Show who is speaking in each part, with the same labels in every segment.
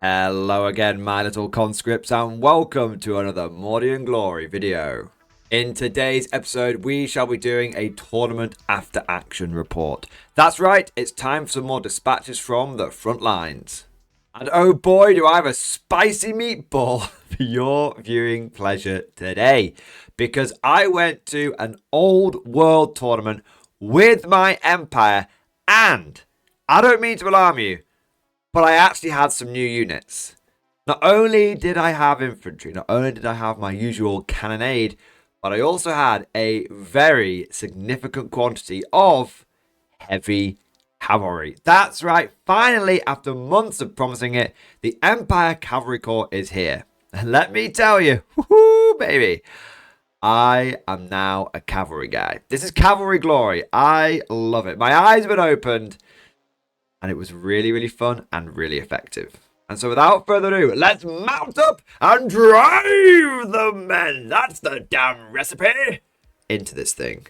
Speaker 1: Hello again, my little conscripts, and welcome to another Mordian Glory video. In today's episode, we shall be doing a tournament after action report. That's right, it's time for some more dispatches from the front lines. And oh boy, do I have a spicy meatball for your viewing pleasure today. Because I went to an old world tournament with my empire, and I don't mean to alarm you, but I actually had some new units. Not only did I have infantry, not only did I have my usual cannonade, but I also had a very significant quantity of heavy cavalry. That's right, finally, after months of promising it, the Empire Cavalry Corps is here. And let me tell you, woohoo, baby, I am now a cavalry guy. This is cavalry glory. I love it. My eyes have been opened. And it was really, really fun and really effective. And so without further ado, let's mount up and drive the men. That's the damn recipe into this thing.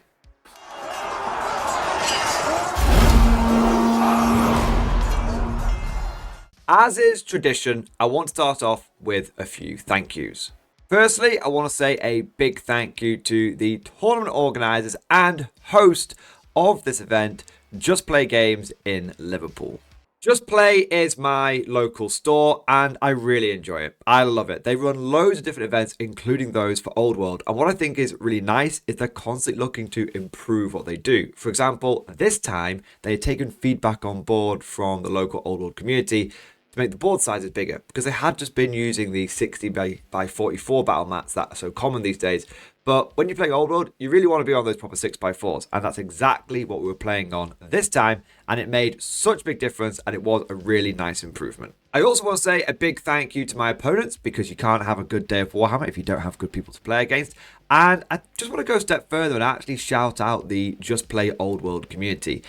Speaker 1: As is tradition, I want to start off with a few thank yous. Firstly, I want to say a big thank you to the tournament organisers and host of this event, Just Play Games in Liverpool. Just Play is my local store and I really enjoy it. I love it. They run loads of different events, including those for Old World. And what I think is really nice is they're constantly looking to improve what they do. For example, this time they had taken feedback on board from the local Old World community to make the board sizes bigger, because they had just been using the 60 by 44 battle mats that are so common these days. But when you play Old World, you really want to be on those proper 6x4s, and that's exactly what we were playing on this time, and it made such a big difference, and it was a really nice improvement. I also want to say a big thank you to my opponents, because you can't have a good day of Warhammer if you don't have good people to play against, and I just want to go a step further and actually shout out the Just Play Old World community.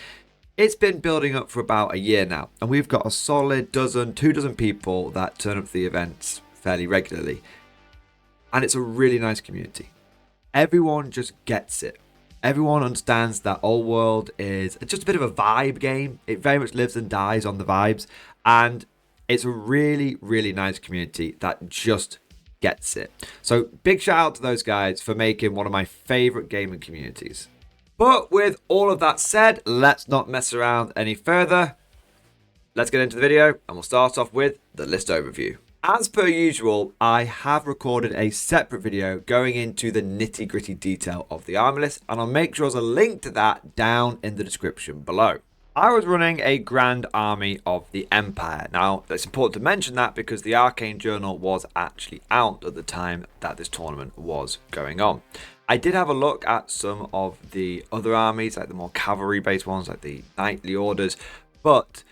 Speaker 1: It's been building up for about a year now, and we've got a solid two dozen people that turn up to the events fairly regularly. And it's a really nice community. Everyone just gets it. Everyone understands that Old World is just a bit of a vibe game. It very much lives and dies on the vibes. And it's a really, really nice community that just gets it. So big shout out to those guys for making one of my favourite gaming communities. But with all of that said, let's not mess around any further. Let's get into the video, and we'll start off with the list overview. As per usual, I have recorded a separate video going into the nitty-gritty detail of the army list, and I'll make sure there's a link to that down in the description below. I was running a grand army of the Empire. Now, it's important to mention that because the Arcane journal was actually out at the time that this tournament was going on. I did have a look at some of the other armies, like the more cavalry-based ones, like the knightly orders, but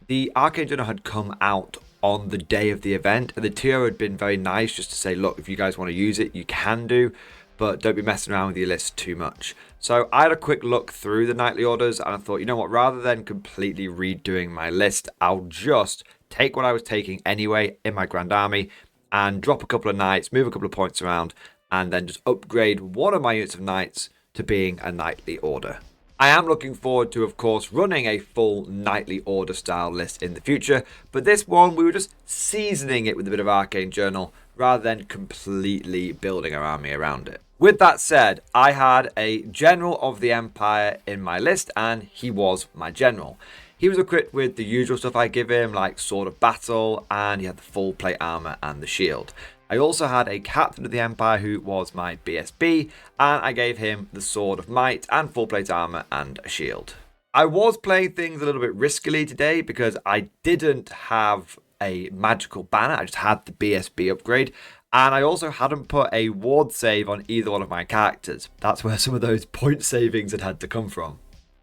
Speaker 1: the Arcane journal had come out on the day of the event, and the TO had been very nice just to say, look, if you guys want to use it, you can do, but don't be messing around with your list too much. So I had a quick look through the knightly orders, and I thought, you know what, rather than completely redoing my list, I'll just take what I was taking anyway in my grand army and drop a couple of knights, move a couple of points around, and then just upgrade one of my units of knights to being a knightly order. I am looking forward to, of course, running a full knightly order style list in the future, but this one we were just seasoning it with a bit of Arcane Journal rather than completely building our army around it. With that said, I had a general of the Empire in my list, and he was my general. He was equipped with the usual stuff I give him, like Sword of Battle, and he had the full plate armor and the shield. I also had a captain of the Empire who was my BSB, and I gave him the Sword of Might and full plate armor and a shield. I was playing things a little bit riskily today because I didn't have a magical banner, I just had the BSB upgrade, and I also hadn't put a ward save on either one of my characters. That's where some of those point savings had to come from.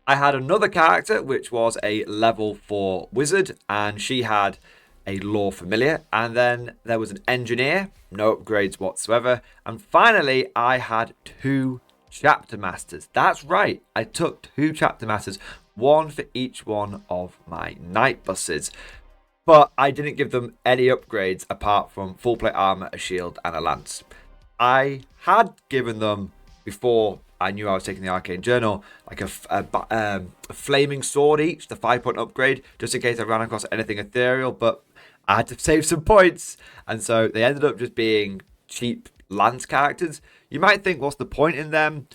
Speaker 1: I had another character which was a level 4 wizard, and she had a lore familiar, and then there was an engineer, no upgrades whatsoever, and finally I had 2 chapter masters. That's right, I took 2 chapter masters, one for each one of my night buses, but I didn't give them any upgrades apart from full plate armor, a shield, and a lance. I had given them, before I knew I was taking the Arcane Journal, like a flaming sword each, the 5-point upgrade, just in case I ran across anything ethereal, but I had to save some points. And so they ended up just being cheap lance characters. You might think, what's the point in them?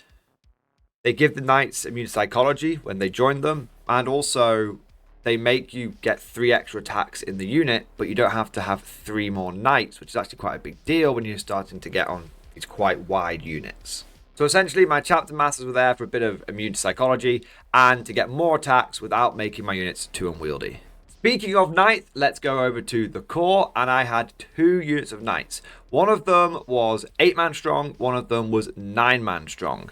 Speaker 1: They give the knights immune psychology when they join them. And also, they make you get 3 extra attacks in the unit, but you don't have to have 3 more knights, which is actually quite a big deal when you're starting to get on these quite wide units. So essentially, my chapter masters were there for a bit of immune psychology and to get more attacks without making my units too unwieldy. Speaking of knights, let's go over to the core, and I had 2 units of knights. One of them was 8-man strong, one of them was 9-man strong.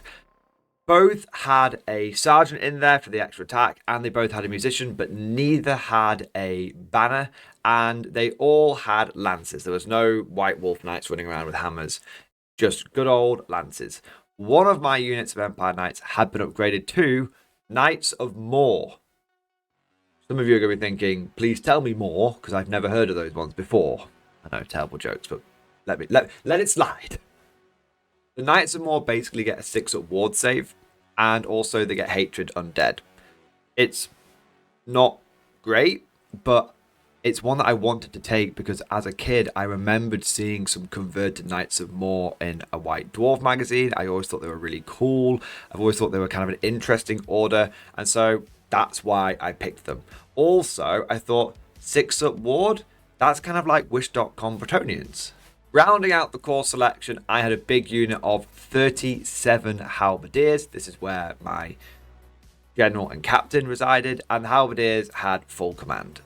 Speaker 1: Both had a sergeant in there for the extra attack, and they both had a musician, but neither had a banner, and they all had lances. There was no white wolf knights running around with hammers, just good old lances. One of my units of Empire Knights had been upgraded to Knights of More. Some of you are going to be thinking, please tell me more, because I've never heard of those ones before. I know, terrible jokes, but let it slide. The Knights of More basically get a 6-up ward save, and also they get Hatred Undead. It's not great, but it's one that I wanted to take because as a kid, I remembered seeing some converted Knights of More in a White Dwarf magazine. I always thought they were really cool. I've always thought they were kind of an interesting order, and so that's why I picked them. Also, I thought 6-up ward, that's kind of like Wish.com Bretonians. Rounding out the core selection, I had a big unit of 37 halberdiers. This is where my general and captain resided, and the halberdiers had full command.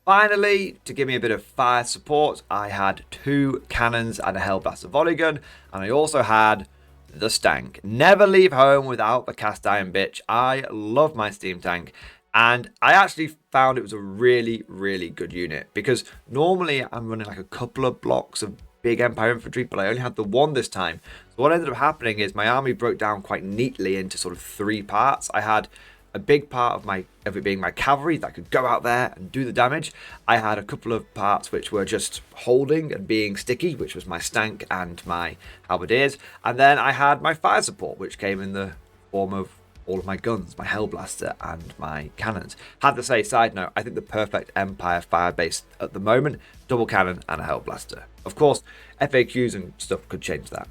Speaker 1: Finally, to give me a bit of fire support, I had 2 cannons and a Hellblaster volley gun, and I also had the Stank. Never leave home without the cast iron bitch. I love my steam tank, and I actually found it was a really, really good unit because normally I'm running like a couple of blocks of big Empire infantry, but I only had the 1 this time. So what ended up happening is my army broke down quite neatly into sort of 3 parts. I had a big part of it being my cavalry that could go out there and do the damage. I had a couple of parts which were just holding and being sticky, which was my Stank and my halberdiers. And then I had my fire support, which came in the form of all of my guns, my Hellblaster and my cannons. Have to say, side note, I think the perfect Empire fire base at the moment, double cannon and a Hellblaster. Of course, FAQs and stuff could change that.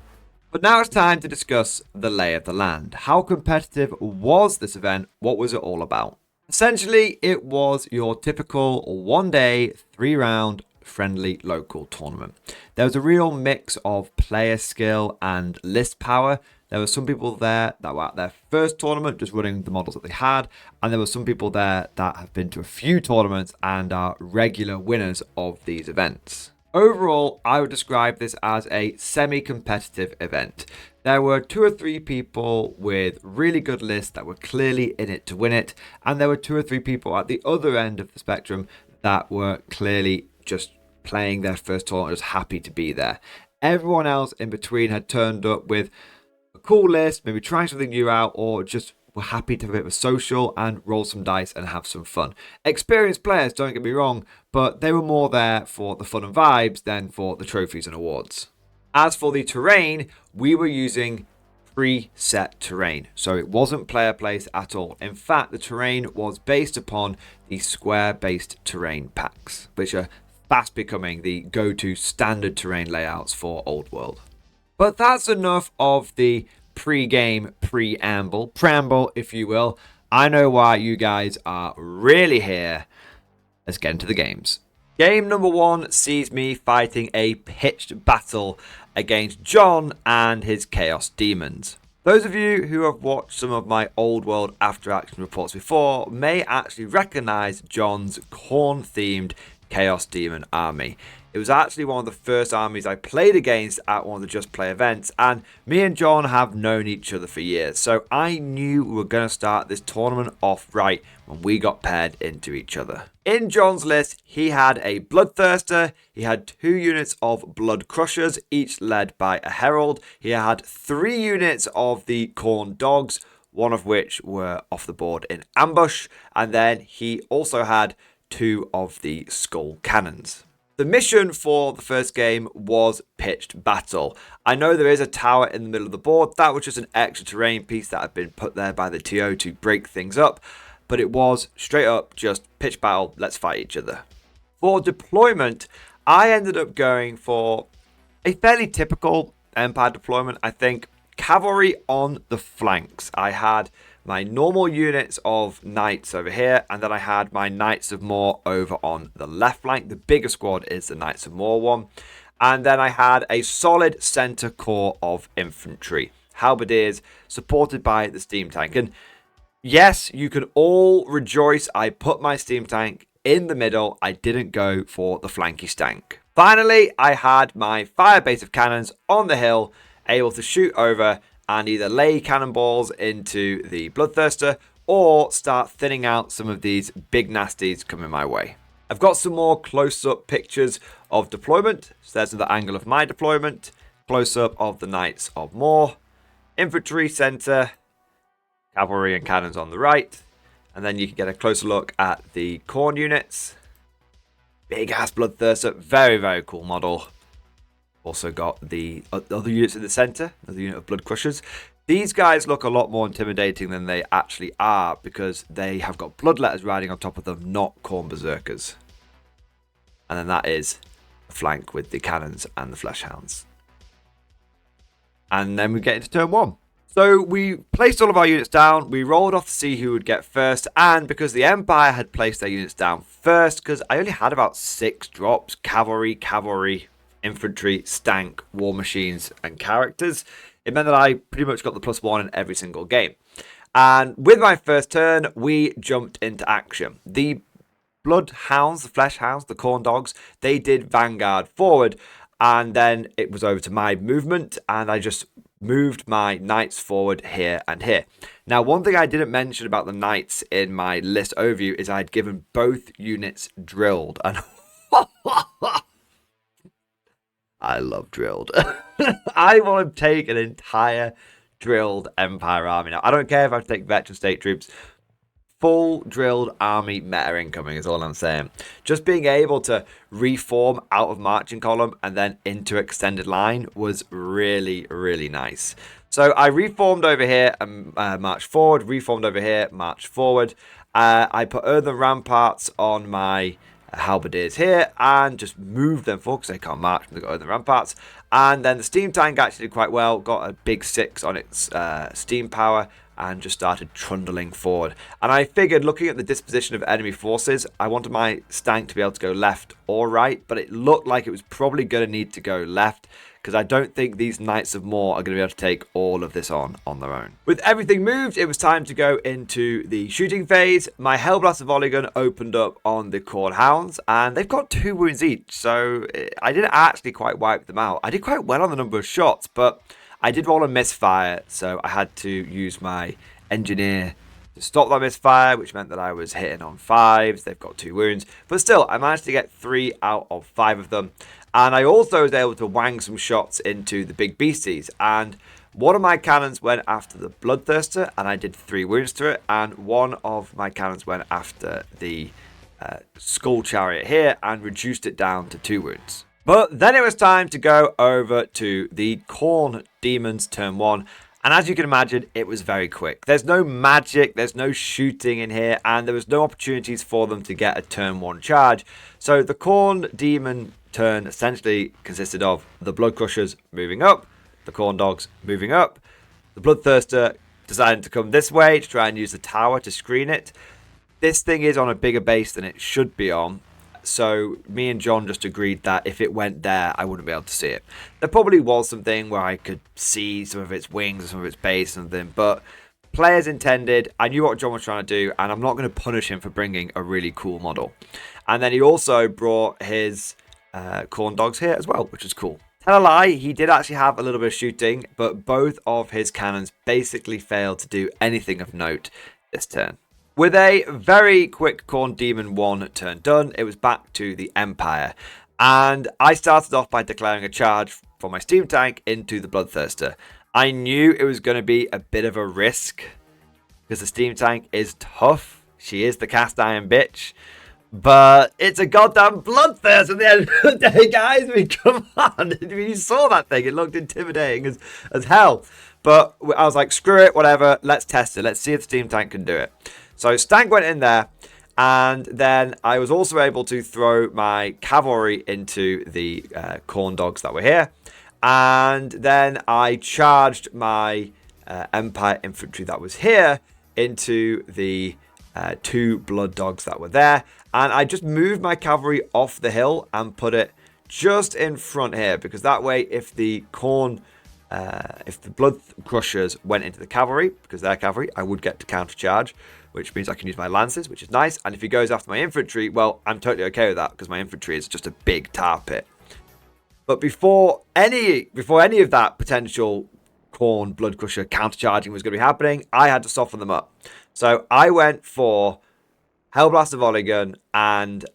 Speaker 1: But now it's time to discuss the lay of the land. How competitive was this event? What was it all about? Essentially, it was your typical 1-day, 3-round, friendly local tournament. There was a real mix of player skill and list power. There were some people there that were at their first tournament, just running the models that they had. And there were some people there that have been to a few tournaments and are regular winners of these events. Overall, I would describe this as a semi-competitive event. There were 2 or 3 people with really good lists that were clearly in it to win it, and there were 2 or 3 people at the other end of the spectrum that were clearly just playing their first tournament, just happy to be there. Everyone else in between had turned up with a cool list, maybe trying something new out, or just were happy to have a bit of a social and roll some dice and have some fun. Experienced players, don't get me wrong, but they were more there for the fun and vibes than for the trophies and awards. As for the terrain, we were using preset terrain, so it wasn't player placed at all. In fact, the terrain was based upon the square-based terrain packs, which are fast becoming the go-to standard terrain layouts for Old World. But that's enough of the pre-game preamble, if you will. I know why you guys are really here. Let's get into the games. Game number 1 sees me fighting a pitched battle against John and his Chaos Demons. Those of you who have watched some of my Old World After Action reports before may actually recognize John's Khorne-themed Chaos Demon army. It was actually one of the first armies I played against at one of the Just Play events, and me and John have known each other for years, so I knew we were going to start this tournament off right when we got paired into each other. In John's list, he had a Bloodthirster, he had 2 units of Blood Crushers, each led by a Herald, he had 3 units of the Khorne Dogs, one of which were off the board in ambush, and then he also had 2 of the Skull Cannons. The mission for the first game was pitched battle. I know there is a tower in the middle of the board. That was just an extra terrain piece that had been put there by the TO to break things up. But it was straight up just pitch battle, let's fight each other. For deployment, I ended up going for a fairly typical Empire deployment. I think cavalry on the flanks. I had my normal units of knights over here, and then I had my Knights of More over on the left flank. The bigger squad is the Knights of More one. And then I had a solid center core of infantry, halberdiers, supported by the steam tank. And yes, you can all rejoice, I put my steam tank in the middle. I didn't go for the flanky stank. Finally, I had my fire base of cannons on the hill, able to shoot over and either lay cannonballs into the Bloodthirster or start thinning out some of these big nasties coming my way. I've got some more close-up pictures of deployment. So there's the angle of my deployment, close-up of the Knights of More, infantry center, cavalry and cannons on the right, and then you can get a closer look at the corn units. Big ass Bloodthirster, very, very cool model. Also got the other units in the center, another unit of Blood Crushers. These guys look a lot more intimidating than they actually are because they have got Bloodletters riding on top of them, not Corn Berserkers. And then that is a flank with the cannons and the Fleshhounds. And then we get into turn 1. So we placed all of our units down, we rolled off to see who would get first, and because the Empire had placed their units down first, because I only had about 6 drops, cavalry, infantry, stank, war machines, and characters, it meant that I pretty much got the +1 in every single game. And with my first turn, we jumped into action. The Bloodhounds, the Fleshhounds, the Corn Dogs, they did Vanguard forward, and then it was over to my movement, and I just moved my Knights forward here and here. Now, one thing I didn't mention about the Knights in my list overview is I'd given both units drilled, and I love drilled. I want to take an entire drilled Empire army. Now, I don't care if I have to take veteran state troops. Full drilled army meta incoming is all I'm saying. Just being able to reform out of marching column and then into extended line was really, really nice. So I reformed over here and marched forward, reformed over here, marched forward. I put earthen ramparts on my halberdiers here and just moved them forward because they can't march when they've got earthen ramparts. And then the steam tank actually did quite well, got a big 6 on its steam power, and just started trundling forward. And I figured, looking at the disposition of enemy forces, I wanted my stank to be able to go left or right, but it looked like it was probably going to need to go left, because I don't think these Knights of More are going to be able to take all of this on their own. With everything moved, it was time to go into the shooting phase. My Hellblaster volley gun opened up on the Corn Hounds, and they've got 2 wounds each, so I didn't actually quite wipe them out. I did quite well on the number of shots, but I did roll a misfire, so I had to use my engineer to stop that misfire, which meant that I was hitting on 5s. They've got 2 wounds, but still, I managed to get 3 out of 5 of them. And I also was able to wang some shots into the big beasties. And one of my cannons went after the Bloodthirster, and I did 3 wounds to it. And one of my cannons went after the Skull Chariot here and reduced it down to 2 wounds. But then it was time to go over to the Corn Demons turn 1. And as you can imagine, it was very quick. There's no magic, there's no shooting in here, and there was no opportunities for them to get a turn 1 charge. So the Corn Demon turn essentially consisted of the Blood Crushers moving up, the Corn Dogs moving up, the Bloodthirster deciding to come this way to try and use the tower to screen it. This thing is on a bigger base than it should be on. So me and John just agreed that if it went there, I wouldn't be able to see it. There probably was something where I could see some of its wings or some of its base and something, but players intended, I knew what John was trying to do, and I'm not going to punish him for bringing a really cool model. And then he also brought his Corn Dogs here as well, which is cool. Tell a lie, he did actually have a little bit of shooting, but both of his cannons basically failed to do anything of note this turn. With a very quick Corn Demon 1 turn done, it was back to the Empire. And I started off by declaring a charge for my steam tank into the Bloodthirster. I knew it was going to be a bit of a risk, because the steam tank is tough. She is the cast iron bitch. But it's a goddamn Bloodthirster at the end of the day, guys. I mean, come on. I mean, you saw that thing. It looked intimidating as hell. But I was like, screw it, whatever. Let's test it. Let's see if the steam tank can do it. So Stank went in there, And then I was also able to throw my cavalry into the corn dogs that were here. And then I charged my Empire infantry that was here into the 2 blood dogs that were there. And I just moved my cavalry off the hill and put it just in front here, because that way if the blood crushers went into the cavalry, because they're cavalry, I would get to countercharge, which means I can use my lances, which is nice. And if he goes after my infantry, well, I'm totally okay with that, because my infantry is just a big tar pit. But before any of that potential corn blood crusher countercharging was going to be happening, I had to soften them up. So I went for Hellblaster volley gun and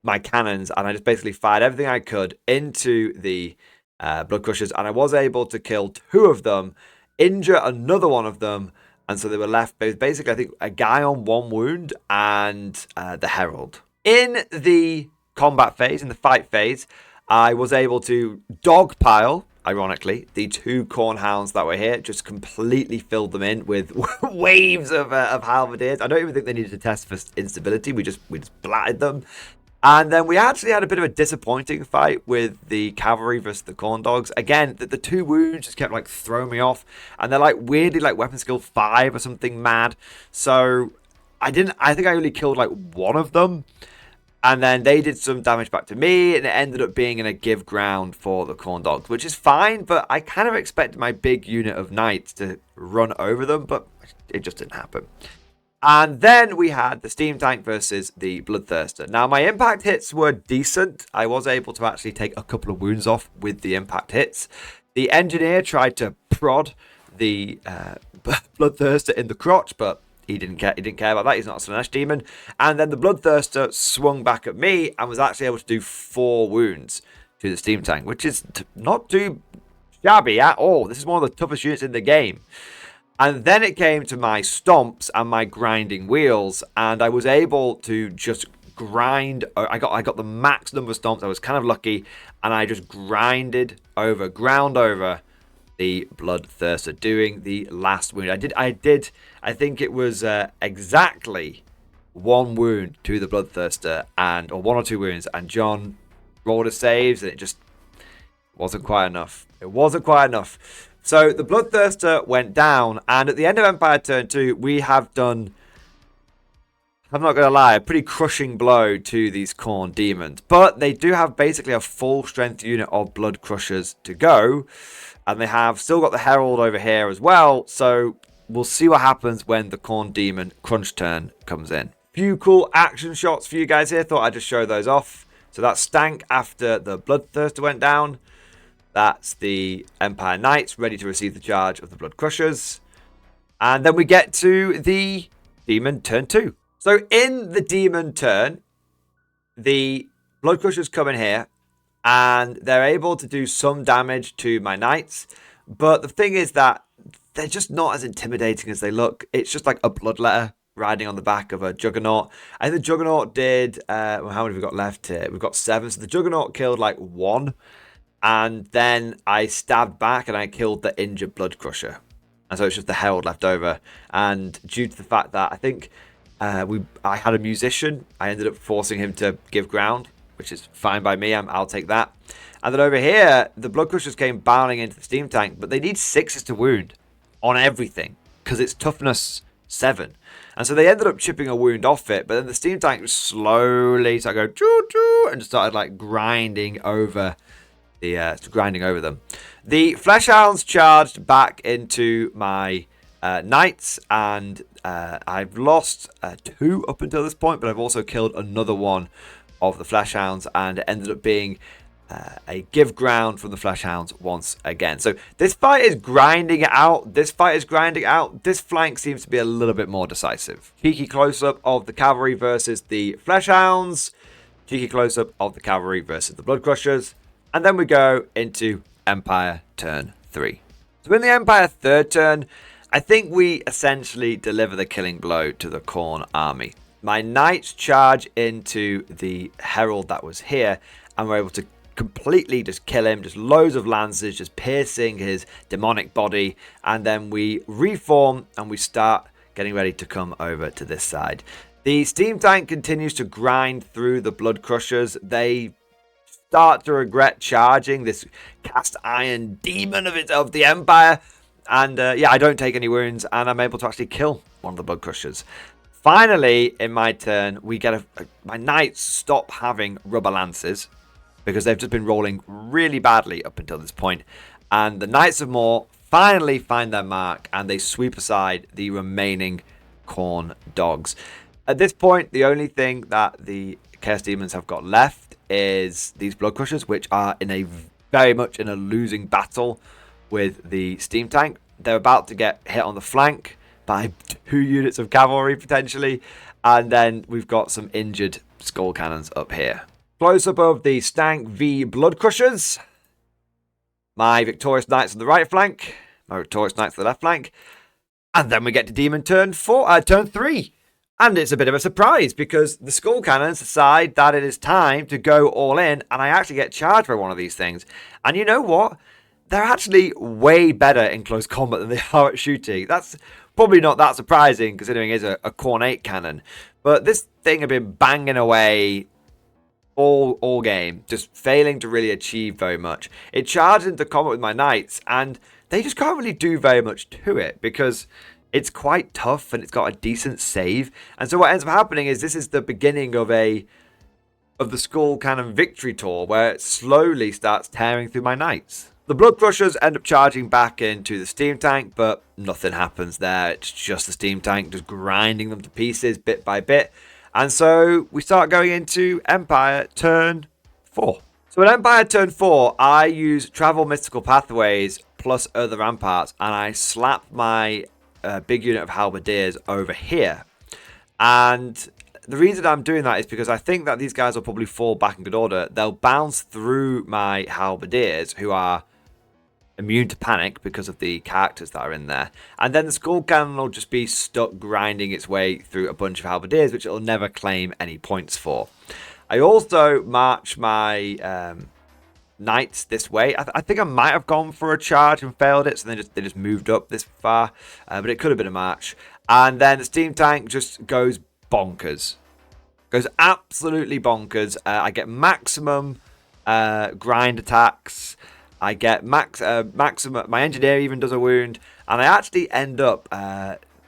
Speaker 1: my cannons, and I just basically fired everything I could into the blood crushers, and I was able to kill 2 of them, injure another one of them, and so they were left basically, I think, a guy on 1 wound and the herald. In the combat phase, in the fight phase, I was able to dogpile, ironically, the 2 corn hounds that were here, just completely filled them in with waves of halberdiers. I don't even think they needed to test for instability. We just blatted them. And then we actually had a bit of a disappointing fight with the cavalry versus the corn dogs. Again, the 2 wounds just kept like throwing me off, and they're like weirdly like weapon skill 5 or something mad. So I think I only killed like 1 of them, and then they did some damage back to me, and it ended up being in a give ground for the corn dogs, which is fine. But I kind of expected my big unit of knights to run over them, but it just didn't happen. And then we had the steam tank versus the bloodthirster. Now, my impact hits were decent. I was able to actually take a couple of wounds off with the impact hits. The engineer tried to prod the bloodthirster in the crotch, but he didn't care about that. He's not a Slanesh demon. And then the bloodthirster swung back at me and was actually able to do 4 wounds to the steam tank, which is not too shabby at all. This is one of the toughest units in the game. And then it came to my stomps and my grinding wheels, and I was able to just grind. I got the max number of stomps. I was kind of lucky, and I just ground over the bloodthirster, doing the last wound. I think it was exactly 1 wound to the bloodthirster, or 1 or 2 wounds, and John rolled his saves, and it just wasn't quite enough. It wasn't quite enough. So the bloodthirster went down, and at the end of Empire Turn 2, we have done, I'm not going to lie, a pretty crushing blow to these corn demons. But they do have basically a full strength unit of blood crushers to go, and they have still got the herald over here as well. So we'll see what happens when the corn demon crunch turn comes in. Few cool action shots for you guys here. Thought I'd just show those off. So that's Stank after the bloodthirster went down. That's the Empire Knights ready to receive the charge of the Blood Crushers. And then we get to the Demon Turn 2. So in the Demon Turn, the Blood Crushers come in here, and they're able to do some damage to my Knights. But the thing is that they're just not as intimidating as they look. It's just like a bloodletter riding on the back of a Juggernaut. I think the Juggernaut did, how many have we got left here? We've got 7. So the Juggernaut killed like 1. And then I stabbed back and I killed the injured Blood Crusher. And so it's just the Herald left over. And due to the fact that I think I had a musician, I ended up forcing him to give ground, which is fine by me. I'll take that. And then over here, the Blood Crushers came barreling into the steam tank, but they need 6s to wound on everything because it's toughness 7. And so they ended up chipping a wound off it, but then the steam tank just slowly started going choo-choo and just started like grinding over them. The Fleshhounds charged back into my Knights, and I've lost 2 up until this point, but I've also killed another one of the Fleshhounds, and it ended up being a give ground from the Fleshhounds once again. So this fight is grinding it out. This flank seems to be a little bit more decisive. Cheeky close-up of the cavalry versus the Fleshhounds. Cheeky close-up of the cavalry versus the Blood Crushers. And then we go into Empire Turn 3. So in the Empire 3rd turn, I think we essentially deliver the killing blow to the Khorne army. My Knights charge into the Herald that was here, and we're able to completely just kill him. Just loads of lances, just piercing his demonic body. And then we reform, and we start getting ready to come over to this side. The steam tank continues to grind through the blood crushers. They start to regret charging this cast iron demon of the Empire. And yeah, I don't take any wounds, and I'm able to actually kill one of the blood crushers. Finally, in my turn, we get my knights stop having rubber lances because they've just been rolling really badly up until this point. And the Knights of More finally find their mark, and they sweep aside the remaining Khorne dogs. At this point, the only thing that the Chaos Demons have got left is these Blood Crushers, which are very much in a losing battle with the Steam Tank. They're about to get hit on the flank by 2 units of cavalry, potentially. And then we've got some injured Skull Cannons up here. Close up of the Stank V Blood Crushers. My Victorious Knights on the right flank. My Victorious Knights on the left flank. And then we get to Demon turn 3. And it's a bit of a surprise because the Skull Cannons decide that it is time to go all in, and I actually get charged by one of these things. And you know what? They're actually way better in close combat than they are at shooting. That's probably not that surprising considering it's a Khorne 8 cannon. But this thing had been banging away all game, just failing to really achieve very much. It charged into combat with my knights, and they just can't really do very much to it because it's quite tough and it's got a decent save. And so what ends up happening is this is the beginning of the Skull Cannon victory tour where it slowly starts tearing through my knights. The Blood Crushers end up charging back into the Steam Tank, but nothing happens there. It's just the Steam Tank just grinding them to pieces bit by bit. And so we start going into Empire turn 4. So in Empire turn 4, I use Travel Mystical Pathways plus Other Ramparts, and I slap my big unit of halberdiers over here. And the reason I'm doing that is because I think that these guys will probably fall back in good order. They'll bounce through my halberdiers, who are immune to panic because of the characters that are in there. And then the Skull Cannon will just be stuck grinding its way through a bunch of halberdiers, which it'll never claim any points for. I also march my knights this way. I think I might have gone for a charge and failed it, so they just moved up this far, but it could have been a march. And then the Steam Tank just goes bonkers, goes absolutely bonkers. I get maximum grind attacks. I get maximum. My engineer even does a wound, and I actually end up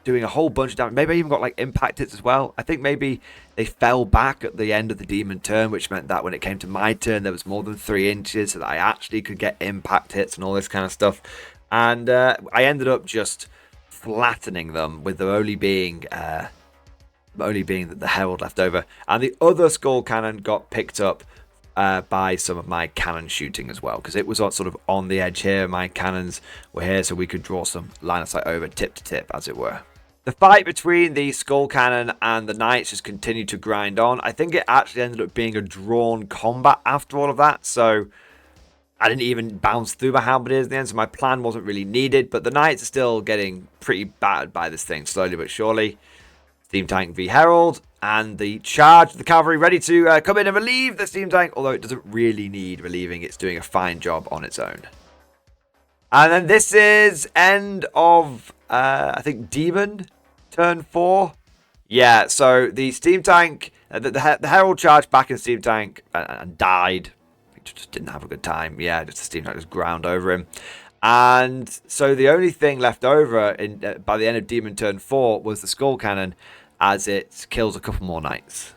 Speaker 1: doing a whole bunch of damage. Maybe I even got like impact hits as well. I think maybe they fell back at the end of the demon turn, which meant that when it came to my turn, there was more than 3 inches, so that I actually could get impact hits and all this kind of stuff. And I ended up just flattening them, with there only being the Herald left over. And the other Skull Cannon got picked up by some of my cannon shooting as well, because it was sort of on the edge here. My cannons were here, so we could draw some line of sight over tip to tip, as it were. The fight between the Skull Cannon and the Knights just continued to grind on. I think it actually ended up being a drawn combat after all of that, so I didn't even bounce through my halberdiers in the end, so my plan wasn't really needed. But the Knights are still getting pretty battered by this thing, slowly but surely. Steam Tank v Herald, and the charge of the cavalry ready to come in and relieve the Steam Tank, although it doesn't really need relieving. It's doing a fine job on its own. And then this is end of, I think, Demon turn 4. Yeah, so the Steam Tank, the Herald charged back in Steam Tank and died. He just didn't have a good time. Yeah, just the Steam Tank just ground over him. And so the only thing left over by the end of Demon turn 4 was the Skull Cannon, as it kills a couple more knights.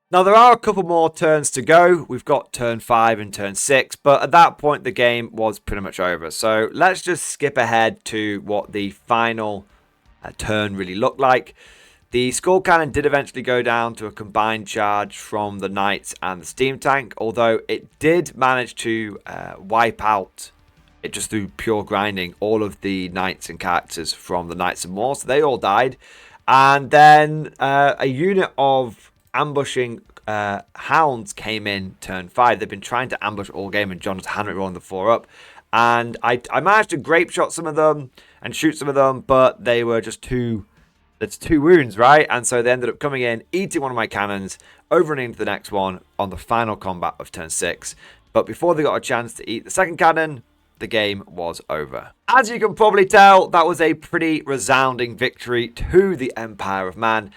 Speaker 1: Now, there are a couple more turns to go. We've got turn 5 and turn 6, but at that point, the game was pretty much over. So let's just skip ahead to what the final turn really looked like. The Skull Cannon did eventually go down to a combined charge from the Knights and the Steam Tank, although it did manage to wipe out, it just through pure grinding, all of the Knights and characters from the Knights of More, so they all died. And then a unit of ambushing hounds came in turn 5. They've been trying to ambush all game, and John just hadn't rolling the 4 up. And I managed to grape shot some of them and shoot some of them, but they were just it's 2 wounds, right? And so they ended up coming in, eating one of my cannons, overrunning into the next one on the final combat of turn 6. But before they got a chance to eat the second cannon, the game was over. As you can probably tell, that was a pretty resounding victory to the Empire of Man.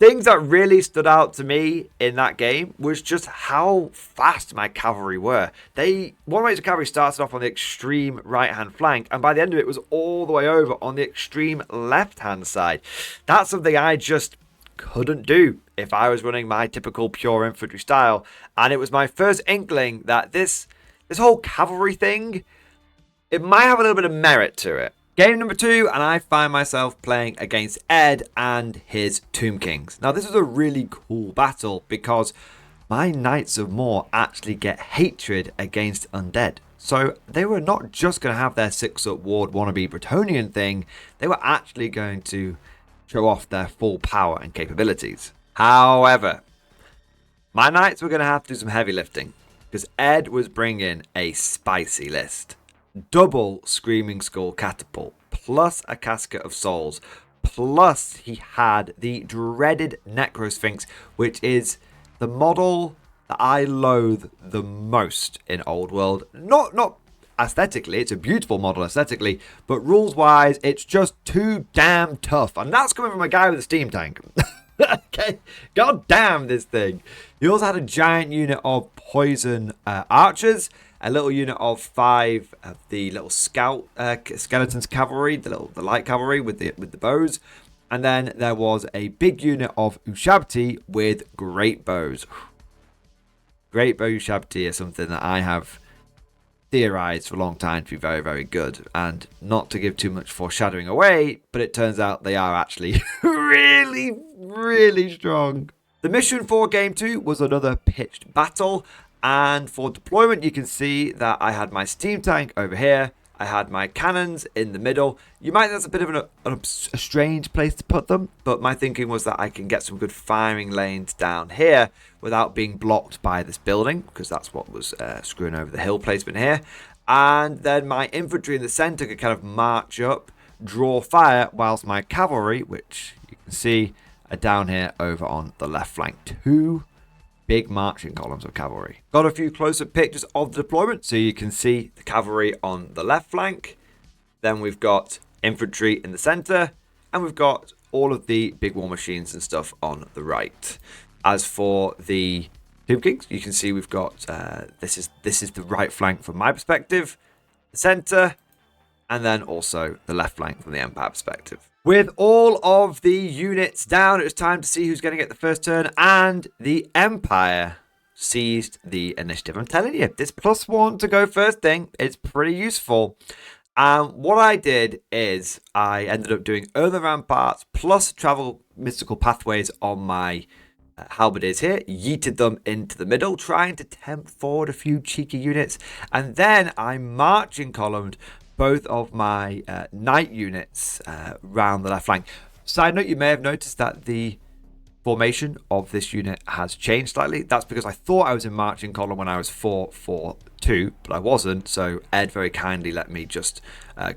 Speaker 1: Things that really stood out to me in that game was just how fast my cavalry were. One race of cavalry started off on the extreme right-hand flank, and by the end of it was all the way over on the extreme left-hand side. That's something I just couldn't do if I was running my typical pure infantry style, and it was my first inkling that this whole cavalry thing, it might have a little bit of merit to it. Game number 2, and I find myself playing against Ed and his Tomb Kings. Now, this is a really cool battle because my Knights of More actually get hatred against undead. So they were not just going to have their 6-up ward wannabe Bretonian thing, they were actually going to show off their full power and capabilities. However, my Knights were going to have to do some heavy lifting because Ed was bringing a spicy list. Double Screaming Skull Catapult, plus a Casket of Souls, plus he had the dreaded Necrosphinx, which is the model that I loathe the most in Old World. Not aesthetically, it's a beautiful model aesthetically, but rules-wise, it's just too damn tough. And that's coming from a guy with a steam tank. Okay, god damn this thing. He also had a giant unit of poison archers, a little unit of 5 of the little skeletons cavalry, the light cavalry with the bows, and then there was a big unit of Ushabti with great bows. Great bow Ushabti is something that I have theorized for a long time to be very, very good, and not to give too much foreshadowing away, but it turns out they are actually really, really strong. The mission for Game 2 was another pitched battle. And for deployment, you can see that I had my steam tank over here. I had my cannons in the middle. You might think that's a bit of a strange place to put them, but my thinking was that I can get some good firing lanes down here without being blocked by this building, because that's what was screwing over the hill placement here. And then my infantry in the center could kind of march up, draw fire, whilst my cavalry, which you can see are down here over on the left flank. 2 big marching columns of cavalry. Got a few close-up pictures of the deployment, so you can see the cavalry on the left flank. Then we've got infantry in the center, and we've got all of the big war machines and stuff on the right. As for the Tomb Kings, you can see we've got this is the right flank from my perspective, the center, and then also the left flank from the Empire perspective. With all of the units down, it was time to see who's going to get the first turn, and the Empire seized the initiative. I'm telling you, this +1 to go first thing, it's pretty useful. What I did is I ended up doing Earthen Ramparts plus travel mystical pathways on my halberdiers here, yeeted them into the middle, trying to tempt forward a few cheeky units, and then I marching columned both of my knight units round the left flank. Side note, you may have noticed that the formation of this unit has changed slightly. That's because I thought I was in marching column when I was 4-4-2, but I wasn't. So Ed very kindly let me just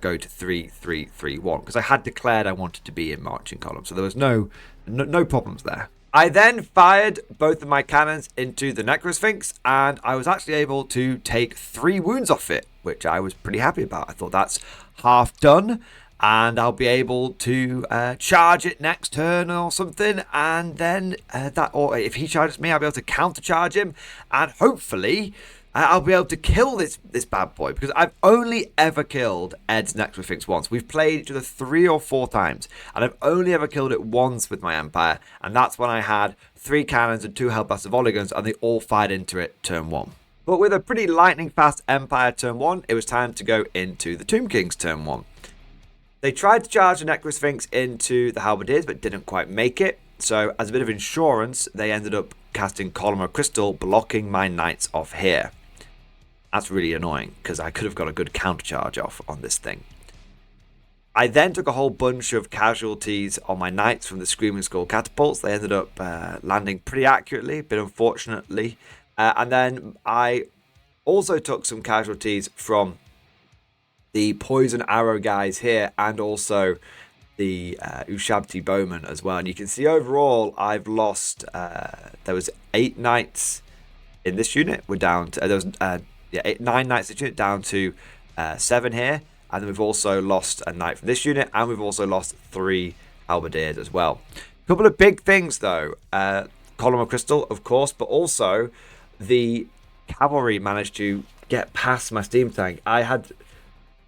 Speaker 1: go to 3-3-3-1 because I had declared I wanted to be in marching column. So there was no problems there. I then fired both of my cannons into the Necrosphinx, and I was actually able to take 3 wounds off it, which I was pretty happy about. I thought that's half done, and I'll be able to charge it next turn or something, and then or if he charges me, I'll be able to countercharge him, and hopefully I'll be able to kill this bad boy, because I've only ever killed Ed's Necrosphinx once. We've played each other 3 or 4 times, and I've only ever killed it once with my Empire, and that's when I had 3 cannons and 2 Hellblaster Volligans, and they all fired into it turn 1. But with a pretty lightning fast Empire turn 1, it was time to go into the Tomb Kings turn 1. They tried to charge the Necrosphinx into the Halberdiers, but didn't quite make it. So as a bit of insurance, they ended up casting Column of Crystal, blocking my knights off here. That's really annoying, because I could have got a good countercharge off on this thing. I then took a whole bunch of casualties on my knights from the Screaming Skull catapults. They ended up landing pretty accurately, but unfortunately. And then I also took some casualties from the poison arrow guys here, and also the Ushabti bowmen as well. And you can see overall I've lost, there was 8 knights in this unit. We're down to, there was 9 knights in this unit, down to 7 here. And then we've also lost a knight from this unit, and we've also lost 3 halberdiers as well. Couple of big things though. Column of Crystal, of course, but also the cavalry managed to get past my steam tank. I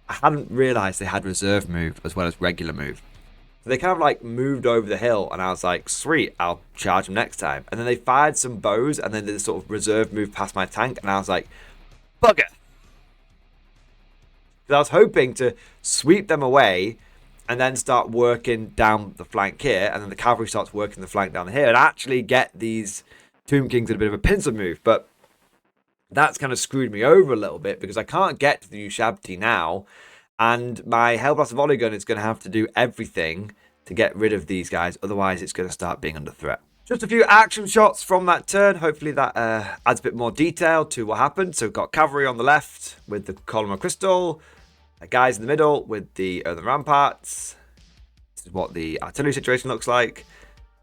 Speaker 1: hadn't realized they had reserve move as well as regular move. So they kind of like moved over the hill, and I was like, sweet, I'll charge them next time. And then they fired some bows, and then they sort of reserve move past my tank, and I was like, bugger. I was hoping to sweep them away and then start working down the flank here, and then the cavalry starts working the flank down here, and actually get these Tomb Kings in a bit of a pincer move. But that's kind of screwed me over a little bit, because I can't get to the Ushabti now, and my Hellblast Volley Gun is going to have to do everything to get rid of these guys, otherwise it's going to start being under threat. Just a few action shots from that turn. Hopefully that adds a bit more detail to what happened. So we've got cavalry on the left with the Column of Crystal, guys in the middle with the earthen ramparts. This is what the artillery situation looks like.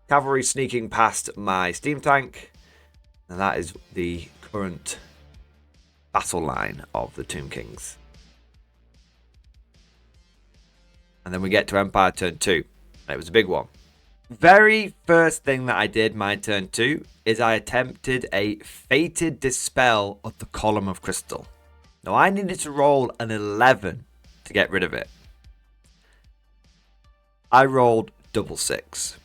Speaker 1: Cavalry sneaking past my steam tank, and that is the current battle line of the Tomb Kings. And then we get to Empire turn 2. It was a big one. Very first thing that I did my turn 2 is I attempted a Fated Dispel of the Column of Crystal. Now I needed to roll an 11 to get rid of it. I rolled double 6.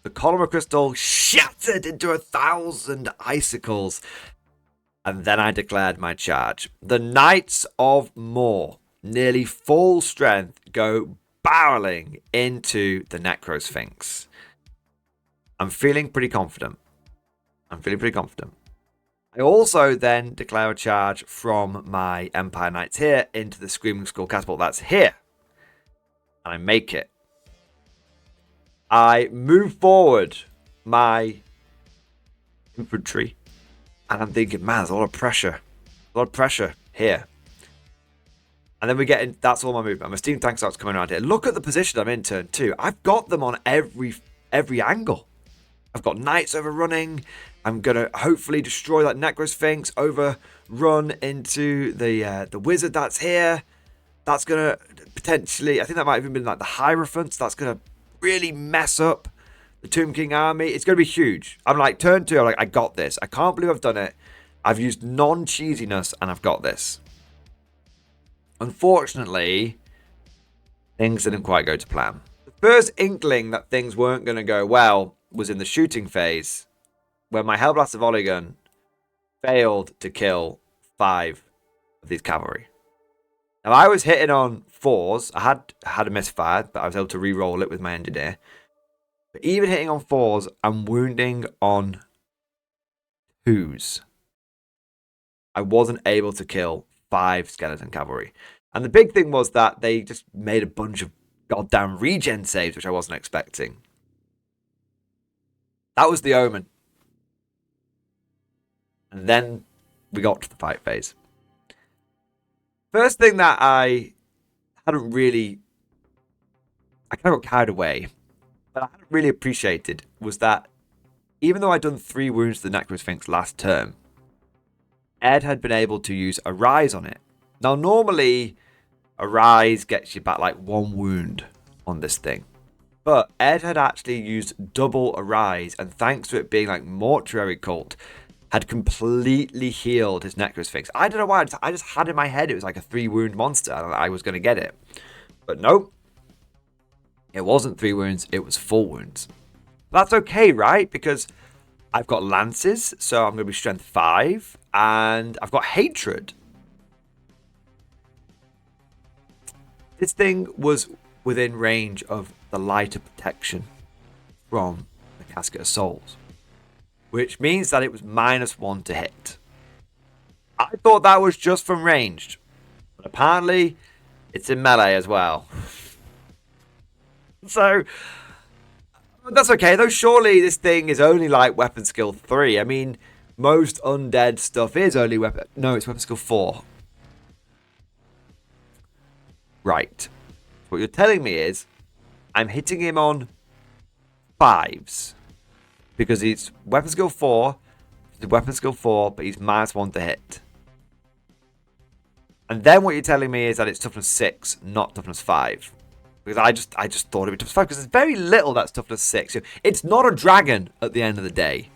Speaker 1: The Column of Crystal shattered into 1,000 icicles. And then I declared my charge. The Knights of Mor, nearly full strength, go barreling into the Necrosphinx. I'm feeling pretty confident. I also then declare a charge from my Empire Knights here into the Screaming Skull Catapult that's here. And I make it. I move forward my infantry. And I'm thinking, man, there's a lot of pressure. Here. And then we get in, that's all my movement. My steam tank starts coming around here. Look at the position I'm in turn 2. I've got them on every angle. I've got knights overrunning. I'm going to hopefully destroy that Necrosphinx, overrun into the wizard that's here. That's going to potentially, I think that might have even been like the Hierophants. That's going to really mess up the Tomb King army. It's going to be huge. I'm like, turn 2, I'm like, I got this. I can't believe I've done it. I've used non-cheesiness and I've got this. Unfortunately, things didn't quite go to plan. The first inkling that things weren't going to go well was in the shooting phase, where my Hellblaster Volley Gun failed to kill 5 of these cavalry. Now, I was hitting on 4s. I had a misfire, but I was able to re-roll it with my engineer. But even hitting on 4s, I'm wounding on 2s. I wasn't able to kill 5 skeleton cavalry. And the big thing was that they just made a bunch of goddamn regen saves, which I wasn't expecting. That was the omen. And then we got to the fight phase. First thing that I kind of got carried away, but I hadn't really appreciated, was that even though I'd done 3 wounds to the Necrosphinx last term, Ed had been able to use a rise on it. Now, normally, a rise gets you back like 1 wound on this thing. But Ed had actually used double a rise, and thanks to it being like Mortuary Cult, had completely healed his Necrosphinx. I don't know why, I just had in my head it was like a 3 wound monster, and I was going to get it. But nope. It wasn't 3 wounds, it was 4 wounds. That's okay, right? Because I've got lances, so I'm going to be strength 5, and I've got hatred. This thing was within range of the lighter protection from the Casket of Souls, which means that it was -1 to hit. I thought that was just from ranged, but apparently it's in melee as well. So that's okay, though. Surely this thing is only like weapon skill 3. I mean, most undead stuff is only weapon... No, it's weapon skill 4. Right. What you're telling me is I'm hitting him on 5s. Because he's weapon skill 4. He's weapon skill 4, but he's -1 to hit. And then what you're telling me is that it's toughness 6, not toughness 5. Because I just thought it'd be toughness 5, because there's very little that's toughness 6. It's not a dragon at the end of the day.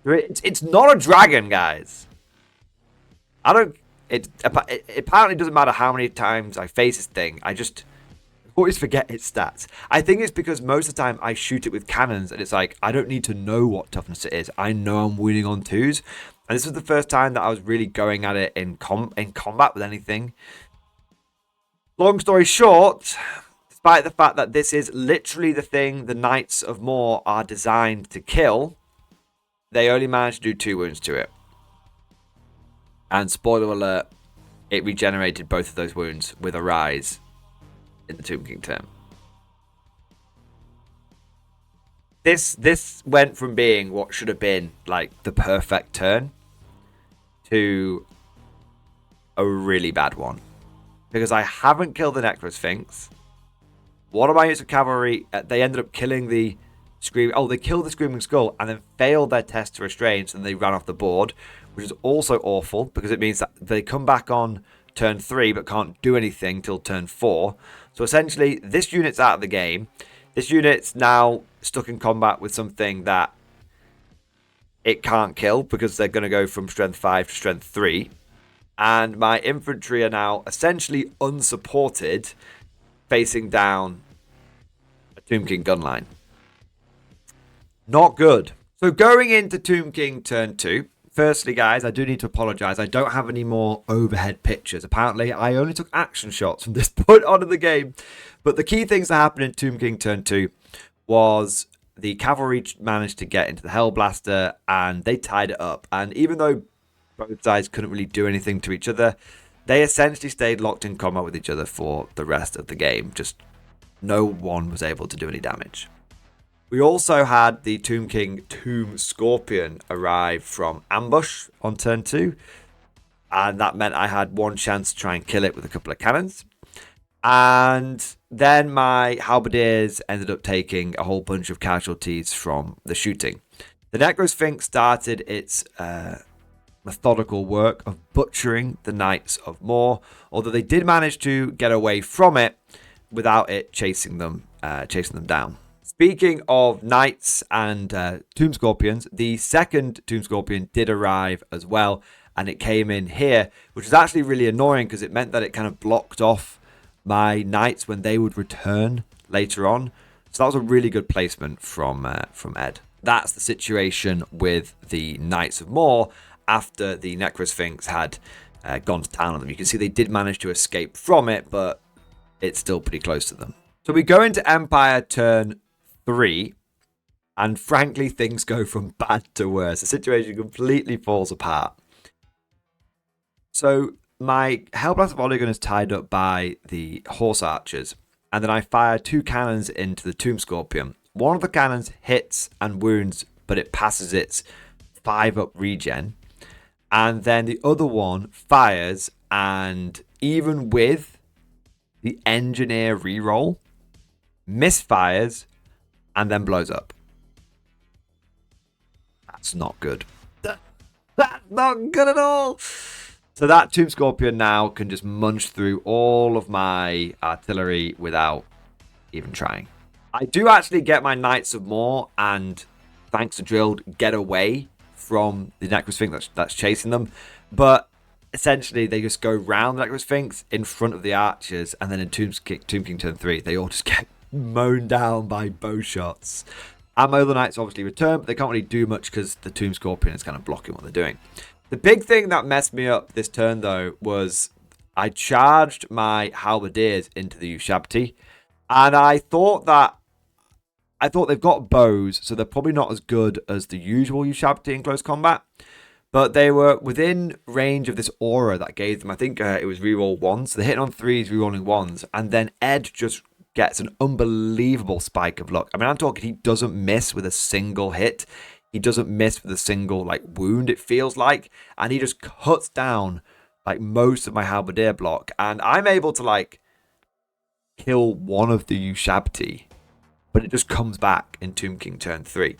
Speaker 1: It's not a dragon, guys. It apparently doesn't matter how many times I face this thing. I just always forget its stats. I think it's because most of the time I shoot it with cannons, and it's like, I don't need to know what toughness it is. I know I'm winning on 2s. And this was the first time that I was really going at it in combat with anything. Long story short, despite the fact that this is literally the thing the Knights of More are designed to kill, they only managed to do 2 wounds to it. And spoiler alert, it regenerated both of those wounds with a rise in the Tomb King turn. This went from being what should have been like the perfect turn to a really bad one. Because I haven't killed the Necrosphinx. One of my units of cavalry, they ended up killing the they killed the Screaming Skull and then failed their test to restrain, so they ran off the board, which is also awful because it means that they come back on turn 3 but can't do anything till turn 4. So essentially, this unit's out of the game. This unit's now stuck in combat with something that it can't kill because they're going to go from strength 5 to strength 3. And my infantry are now essentially unsupported, facing down a Tomb King gunline. Not good. So going into Tomb King turn 2, firstly, guys, I do need to apologise. I don't have any more overhead pictures. Apparently, I only took action shots from this point on in the game. But the key things that happened in Tomb King turn 2 was the cavalry managed to get into the Hellblaster and they tied it up. And even though both sides couldn't really do anything to each other, they essentially stayed locked in combat with each other for the rest of the game. Just no one was able to do any damage. We also had the Tomb King Tomb Scorpion arrive from ambush on turn 2. And that meant I had one chance to try and kill it with a couple of cannons. And then my halberdiers ended up taking a whole bunch of casualties from the shooting. The Necrosphinx started its methodical work of butchering the Knights of More, although they did manage to get away from it without it chasing them down. Speaking of Knights and Tomb Scorpions, the second Tomb Scorpion did arrive as well, and it came in here, which was actually really annoying because it meant that it kind of blocked off my Knights when they would return later on. So that was a really good placement from Ed. That's the situation with the Knights of More after the Necrosphinx had gone to town on them. You can see they did manage to escape from it, but it's still pretty close to them. So we go into Empire turn 3, and frankly, things go from bad to worse. The situation completely falls apart. So my Hellblast Polygon is tied up by the Horse Archers, and then I fire 2 cannons into the Tomb Scorpion. One of the cannons hits and wounds, but it passes its 5-up regen. And then the other one fires, and even with the Engineer reroll, misfires, and then blows up. That's not good. That's not good at all. So that Tomb Scorpion now can just munch through all of my artillery without even trying. I do actually get my Knights of More, and thanks to Drilled, get away from the Necrosphinx that's chasing them. But essentially, they just go round the Necrosphinx in front of the archers, and then in Tomb King turn 3, they all just get mown down by bow shots. And my other Knights obviously return, but they can't really do much because the Tomb Scorpion is kind of blocking what they're doing. The big thing that messed me up this turn, though, was I charged my halberdiers into the Ushabti, and I thought they've got bows, so they're probably not as good as the usual Ushabti in close combat, but they were within range of this aura that gave them, I think it was reroll 1s, so they're hitting on 3s, rerolling 1s, and then Ed just gets an unbelievable spike of luck. I mean, I'm talking he doesn't miss with a single hit. He doesn't miss with a single wound, it feels like, and he just cuts down most of my halberdier block, and I'm able to kill one of the Ushabti, but it just comes back in Tomb King turn 3.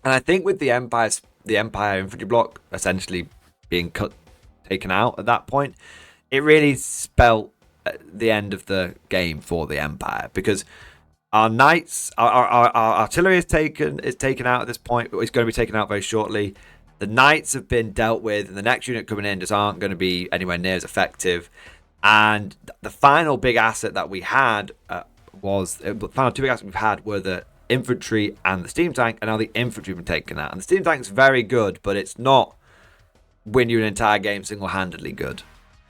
Speaker 1: And I think with the Empire infantry block essentially being taken out at that point, it really spelt the end of the game for the Empire, because our knights, our artillery is taken out at this point. It's going to be taken out very shortly. The knights have been dealt with, and the next unit coming in just aren't going to be anywhere near as effective. And the final big asset that we had the final two big assets we've had were the infantry and the steam tank, and now the infantry have been taken out. And the steam tank's very good, but it's not win you an entire game single-handedly good.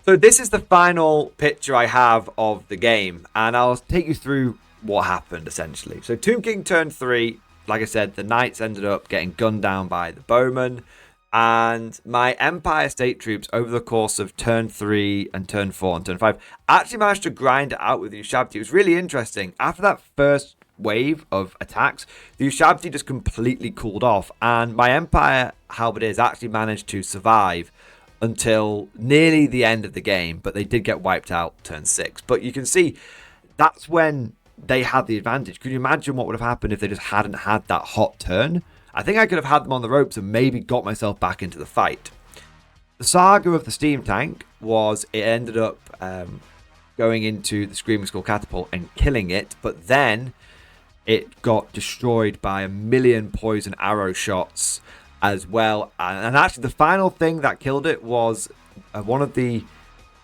Speaker 1: So this is the final picture I have of the game, and I'll take you through what happened essentially. So Tomb King turn 3, like I said, the knights ended up getting gunned down by the bowmen, and my Empire State troops over the course of turn 3 and turn 4 and turn 5 actually managed to grind it out with the Ushabti. It was really interesting. After that first wave of attacks, the Ushabti just completely cooled off, and my Empire Halberdiers actually managed to survive until nearly the end of the game, but they did get wiped out turn 6. But you can see that's when they had the advantage. Could you imagine what would have happened if they just hadn't had that hot turn? I think I could have had them on the ropes and maybe got myself back into the fight. The saga of the steam tank was it ended up going into the Screaming Skull catapult and killing it, but then it got destroyed by 1,000,000 poison arrow shots as well. And actually the final thing that killed it was one of the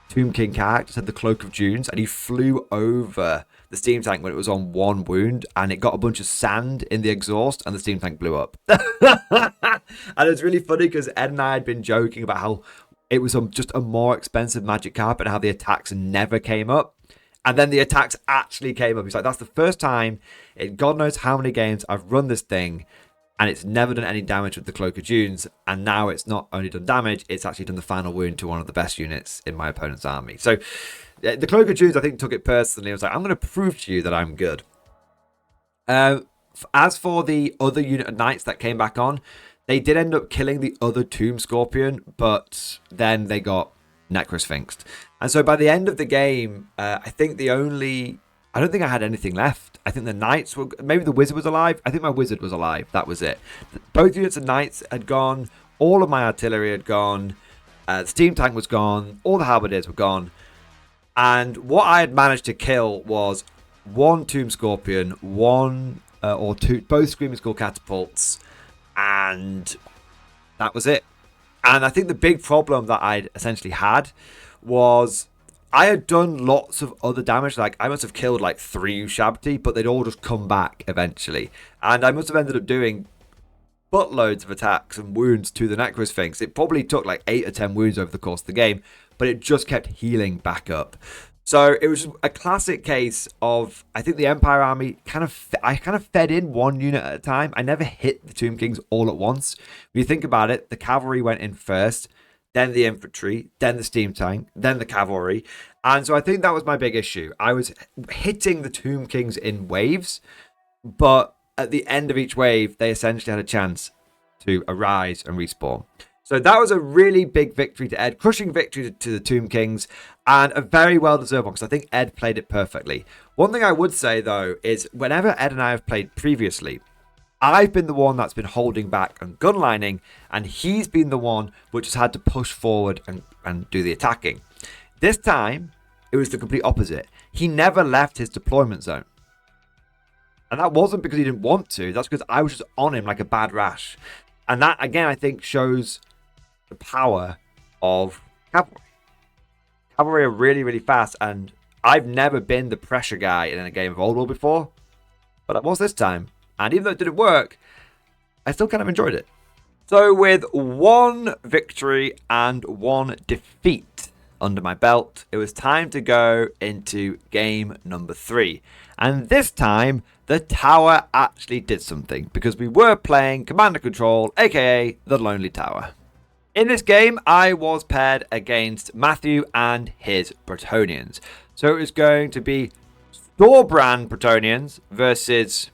Speaker 1: Tomb King characters had the Cloak of Dunes, and he flew over the steam tank when it was on one wound, and it got a bunch of sand in the exhaust, and the steam tank blew up. And it's really funny because Ed and I had been joking about how it was just a more expensive magic carpet and how the attacks never came up. And then the attacks actually came up. He's like, that's the first time in God knows how many games I've run this thing, and it's never done any damage with the Cloak of Dunes. And now it's not only done damage, it's actually done the final wound to one of the best units in my opponent's army. So the Cloak of Dunes, I think, took it personally. I was like, I'm going to prove to you that I'm good. As for the other unit of knights that came back on, they did end up killing the other Tomb Scorpion, but then they got necrosphinxed. And so by the end of the game, I don't think I had anything left. I think the knights were, maybe the wizard was alive. I think my wizard was alive. That was it. Both units of knights had gone. All of my artillery had gone. The steam tank was gone. All the halberdiers were gone. And what I had managed to kill was one Tomb Scorpion, one or two, both Screaming Skull catapults, and that was it. And I think the big problem that I'd essentially had was I had done lots of other damage. Like, I must have killed like 3 Ushabti, but they'd all just come back eventually. And I must have ended up doing buttloads of attacks and wounds to the necrosphinx. It probably took like 8 or 10 wounds over the course of the game, but it just kept healing back up. So it was a classic case of, I think the Empire army I kind of fed in one unit at a time. I never hit the Tomb Kings all at once. When you think about it, the cavalry went in first, then the infantry, then the steam tank, then the cavalry. And so I think that was my big issue. I was hitting the Tomb Kings in waves, but at the end of each wave, they essentially had a chance to arise and respawn. So that was a really big victory to Ed, crushing victory to the Tomb Kings, and a very well-deserved one, because I think Ed played it perfectly. One thing I would say, though, is whenever Ed and I have played previously, I've been the one that's been holding back and gunlining, and he's been the one which has had to push forward and do the attacking. This time, it was the complete opposite. He never left his deployment zone. And that wasn't because he didn't want to, that's because I was just on him like a bad rash. And that, again, I think shows the power of cavalry. Cavalry are really, really fast, and I've never been the pressure guy in a game of Old World before, but I was this time. And even though it didn't work, I still kind of enjoyed it. So with 1 victory and 1 defeat under my belt, it was time to go into game number 3. And this time, the tower actually did something, because we were playing Command and Control, aka the Lonely Tower. In this game, I was paired against Matthew and his Bretonnians. So it was going to be store brand Bretonnians versus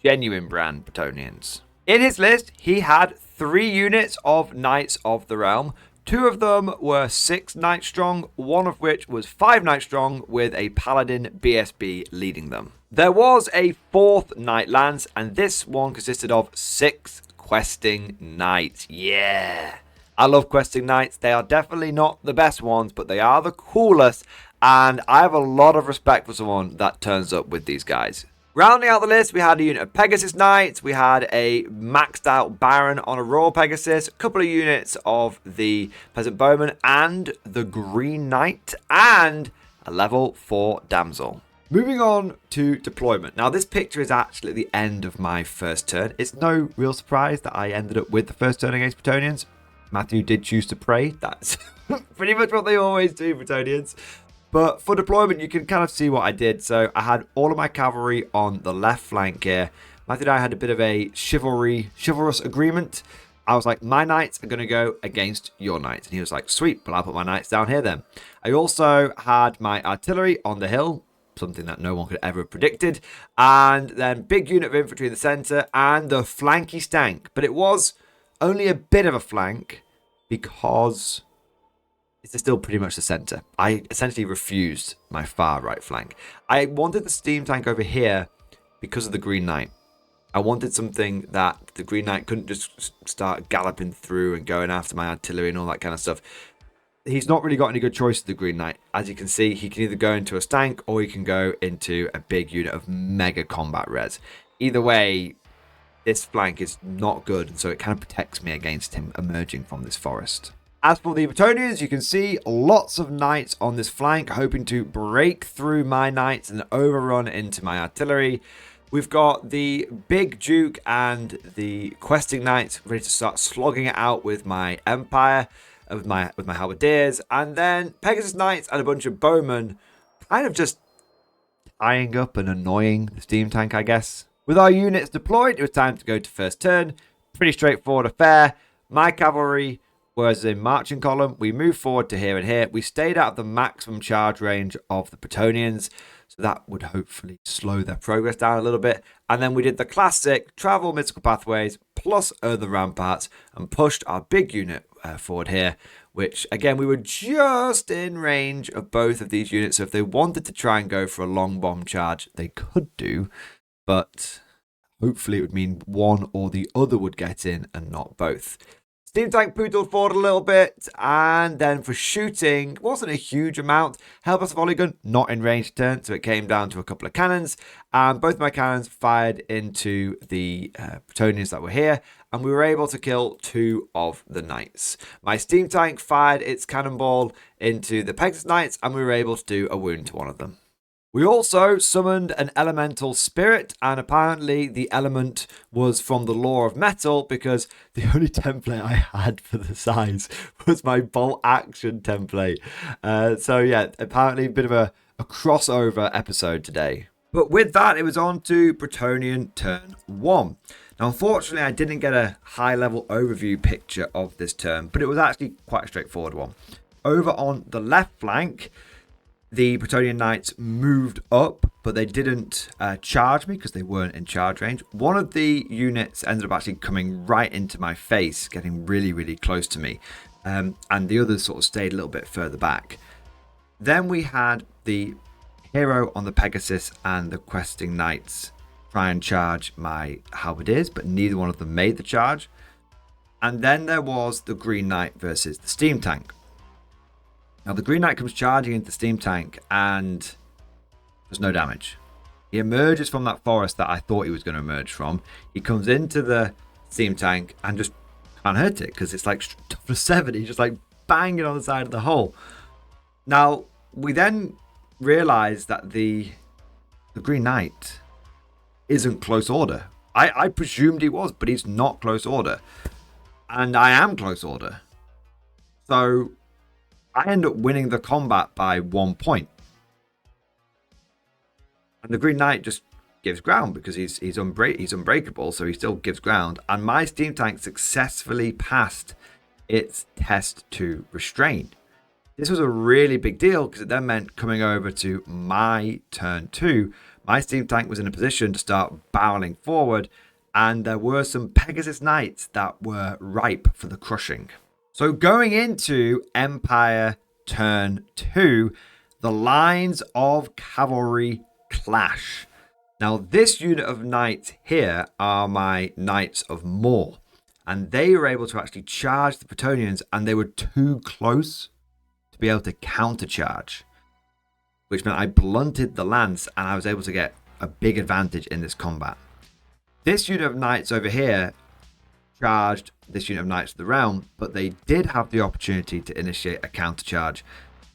Speaker 1: genuine brand Bretonnians. In his list, he had 3 units of Knights of the Realm. 2 of them were 6 Knights strong, one of which was 5 Knights strong with a Paladin BSB leading them. There was a 4th Knight Lance, and this one consisted of 6 questing Knights. Yeah! I love questing Knights. They are definitely not the best ones, but they are the coolest, And I have a lot of respect for someone that turns up with these guys. Rounding out the list, we had a unit of Pegasus Knights, we had a maxed out Baron on a Royal Pegasus, a couple of units of the Peasant Bowman and the Green Knight, and a level 4 Damsel. Moving on to deployment. Now, this picture is actually at the end of my first turn. It's no real surprise that I ended up with the first turn against Bretonnians. Matthew did choose to pray. That's pretty much what they always do, Bretonnians. But for deployment, you can kind of see what I did. So I had all of my cavalry on the left flank here. Matthew and I had a bit of a chivalrous agreement. I was like, my knights are going to go against your knights. And he was like, sweet, but I'll put my knights down here then. I also had my artillery on the hill, something that no one could ever have predicted. And then big unit of infantry in the centre and the flanky stank. But it was only a bit of a flank because it's still pretty much the centre. I essentially refused my far right flank. I wanted the steam tank over here because of the Green Knight. I wanted something that the Green Knight couldn't just start galloping through and going after my artillery and all that kind of stuff. He's not really got any good choice, the Green Knight. As you can see, he can either go into a stank or he can go into a big unit of mega combat res. Either way, this flank is not good, and so it kind of protects me against him emerging from this forest. As for the Bretonnians, you can see lots of knights on this flank, hoping to break through my knights and overrun into my artillery. We've got the Big Duke and the Questing Knights ready to start slogging it out with my Empire, with my Halberdiers, and then Pegasus Knights and a bunch of Bowmen kind of just tying up and annoying the steam tank, I guess. With our units deployed, it was time to go to first turn. Pretty straightforward affair. My cavalry was in marching column. We moved forward to here and here. We stayed out of the maximum charge range of the Bretonnians, so that would hopefully slow their progress down a little bit. And then we did the classic travel mystical pathways plus earthen ramparts and pushed our big unit forward here, which again, we were just in range of both of these units. So if they wanted to try and go for a long bomb charge, they could do, but hopefully it would mean one or the other would get in and not both. Steam tank poodled forward a little bit, and then for shooting, wasn't a huge amount. Hellblast volley gun, not in range turn, so it came down to a couple of cannons, and both my cannons fired into the Bretonnians that were here, and we were able to kill 2 of the knights. My steam tank fired its cannonball into the Pegasus Knights, and we were able to do a wound to one of them. We also summoned an elemental spirit, and apparently the element was from the lore of metal, because the only template I had for the size was my bolt action template. So yeah, apparently a bit of a crossover episode today. But with that, it was on to Bretonnian turn 1. Now, unfortunately, I didn't get a high-level overview picture of this turn, but it was actually quite a straightforward one. Over on the left flank, the Bretonnian Knights moved up, but they didn't charge me because they weren't in charge range. One of the units ended up actually coming right into my face, getting really, really close to me. And the others sort of stayed a little bit further back. Then we had the hero on the Pegasus and the Questing Knights try and charge my Halberdiers, but neither one of them made the charge. And then there was the Green Knight versus the Steam Tank. Now, the Green Knight comes charging into the steam tank and there's no damage. He emerges from that forest that I thought he was going to emerge from. He comes into the steam tank and just can't hurt it because it's like toughness 7. He's just like banging on the side of the hull. Now, we then realize that the Green Knight isn't close order. I presumed he was, but he's not close order. And I am close order. So I end up winning the combat by 1 point. And the Green Knight just gives ground because he's unbreakable, so he still gives ground. And my steam tank successfully passed its test to restrain. This was a really big deal because it then meant coming over to my turn 2, my steam tank was in a position to start barreling forward, and there were some Pegasus Knights that were ripe for the crushing. So going into Empire turn 2, the lines of cavalry clash. Now this unit of knights here are my Knights of Mor, and they were able to actually charge the Bretonnians, and they were too close to be able to countercharge. which meant I blunted the lance and I was able to get a big advantage in this combat. This unit of knights over here charged this unit of knights to the realm, but they did have the opportunity to initiate a counter charge.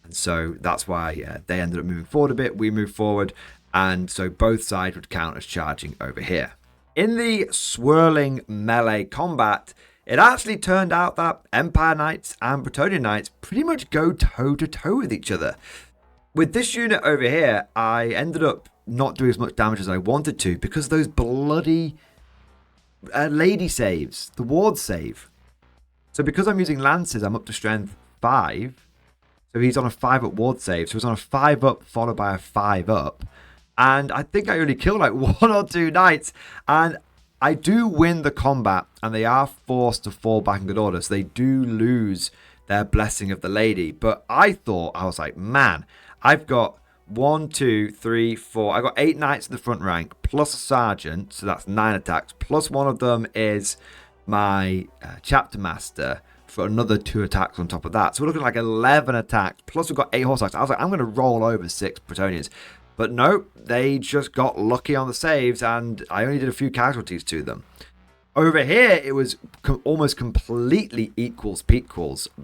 Speaker 1: And so that's why they ended up moving forward a bit. We moved forward. And so both sides would count as charging over here. In the swirling melee combat, it actually turned out that Empire Knights and Bretonnian Knights pretty much go toe-to-toe with each other. With this unit over here, I ended up not doing as much damage as I wanted to because of those bloody lady saves, the ward save. So because I'm using lances, I'm up to strength 5. So he's on a 5-up ward save. So he's on a 5-up followed by a 5-up. And I think I only killed like 1 or 2 knights. And I do win the combat. And they are forced to fall back in good order. So they do lose their Blessing of the Lady. But I was like, man, I've got 1, 2, 3, 4. I got 8 knights in the front rank plus a sergeant. So that's 9 attacks. Plus one of them is my chapter master for another 2 attacks on top of that. So we're looking like 11 attacks. Plus we've got 8 horse attacks. I was like, I'm going to roll over 6 Bretonnians. But no, they just got lucky on the saves, and I only did a few casualties to them. Over here, it was almost completely equals.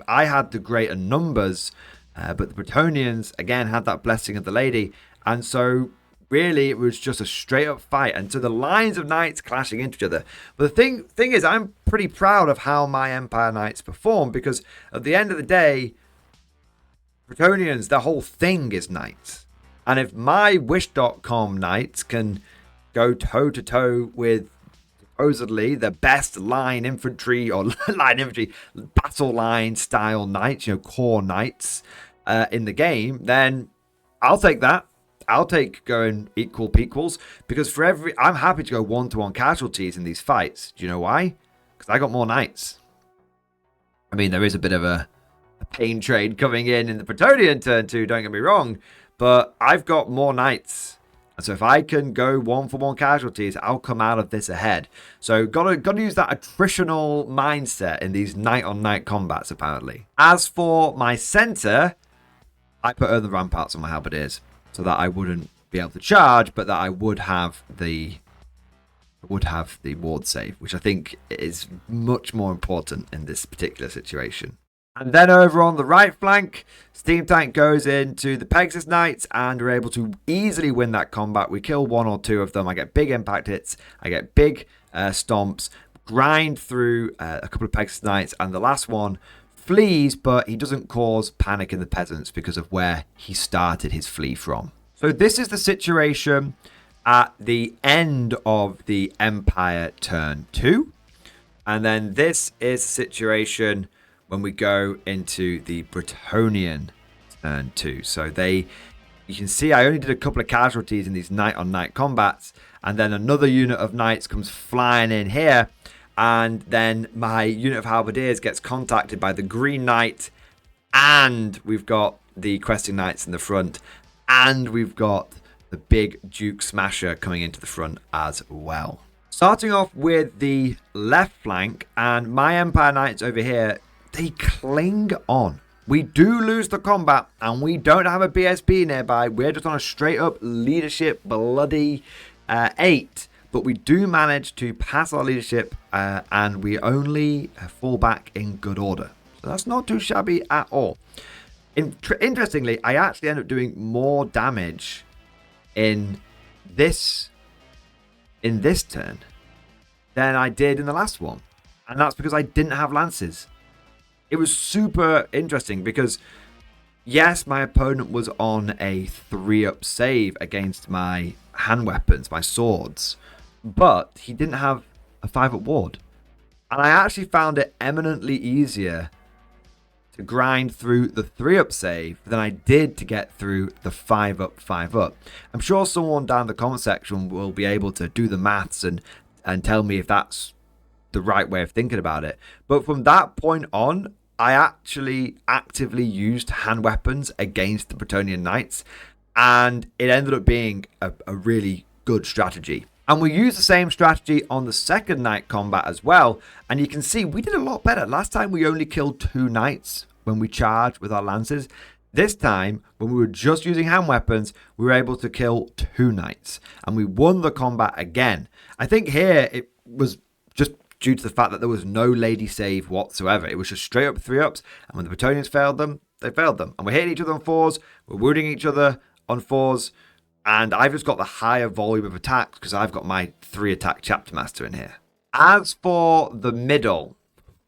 Speaker 1: I had the greater numbers, but the Bretonnians, again, had that Blessing of the Lady. And so, really, it was just a straight-up fight. And so the lines of knights clashing into each other. But the thing is, I'm pretty proud of how my Empire Knights performed, because at the end of the day, Bretonnians, their whole thing is knights. And if my Wish.com knights can go toe-to-toe with supposedly the best line infantry or battle line style knights, core knights in the game, then I'll take that. I'll take going equals because I'm happy to go 1-to-1 casualties in these fights. Do you know why? Because I got more knights. I mean, there is a bit of a pain trade coming in the Bretonnian turn 2, don't get me wrong. But I've got more knights. And so if I can go 1-for-1 casualties, I'll come out of this ahead. So gotta use that attritional mindset in these knight-on-knight combats, apparently. As for my center, I put Earthen Ramparts on my halberdiers so that I wouldn't be able to charge, but that I would have the ward save, which I think is much more important in this particular situation. And then over on the right flank, Steam Tank goes into the Pegasus Knights and we're able to easily win that combat. We kill 1 or 2 of them. I get big impact hits. I get big stomps, grind through a couple of Pegasus Knights, and the last one flees, but he doesn't cause panic in the peasants because of where he started his flee from. So this is the situation at the end of the Empire turn 2. And then this is the situation when we go into the Bretonnian turn 2. So you can see I only did a couple of casualties in these knight-on-knight combats, and then another unit of knights comes flying in here, and then my unit of halberdiers gets contacted by the Green Knight, and we've got the questing knights in the front, and we've got the big Duke Smasher coming into the front as well. Starting off with the left flank, and my Empire Knights over here, they cling on. We do lose the combat and we don't have a BSB nearby. We're just on a straight up leadership bloody 8. But we do manage to pass our leadership and we only fall back in good order. So that's not too shabby at all. Interestingly, I actually end up doing more damage in this turn than I did in the last one. And that's because I didn't have lances. It was super interesting because, yes, my opponent was on a 3-up save against my hand weapons, my swords, but he didn't have a 5-up ward. And I actually found it eminently easier to grind through the 3-up save than I did to get through the 5-up, 5-up. I'm sure someone down in the comment section will be able to do the maths and tell me if that's the right way of thinking about it. But from that point on, I actually actively used hand weapons against the Bretonnian Knights, and it ended up being a really good strategy. And we used the same strategy on the second night combat as well, and you can see we did a lot better. Last time we only killed 2 knights when we charged with our lances. This time, when we were just using hand weapons, we were able to kill 2 knights, and we won the combat again. I think here it was just due to the fact that there was no lady save whatsoever. It was just straight up 3-ups, and when the Bretonnians failed them, they failed them. And we're hitting each other on 4s, we're wounding each other on 4s, and I've just got the higher volume of attacks because I've got my 3-attack chapter master in here. As for the middle,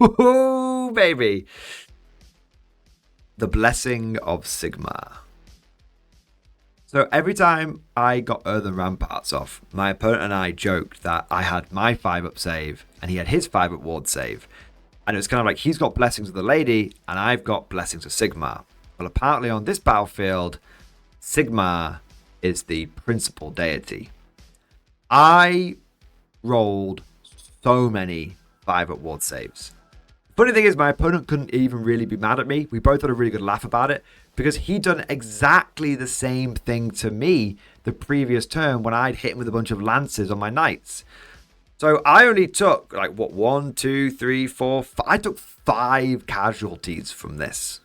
Speaker 1: woohoo, baby! The Blessing of Sigmar. So every time I got Earthen Ramparts off, my opponent and I joked that I had my 5-up save and he had his 5-up ward save. And it was kind of like he's got Blessings of the Lady and I've got Blessings of Sigmar. Well, apparently on this battlefield, Sigmar is the principal deity. I rolled so many 5-up ward saves. Funny thing is, my opponent couldn't even really be mad at me. We both had a really good laugh about it because he'd done exactly the same thing to me the previous turn when I'd hit him with a bunch of lances on my knights. So I only took like what 1, 2, 3, 4, 5. I took 5 casualties from this.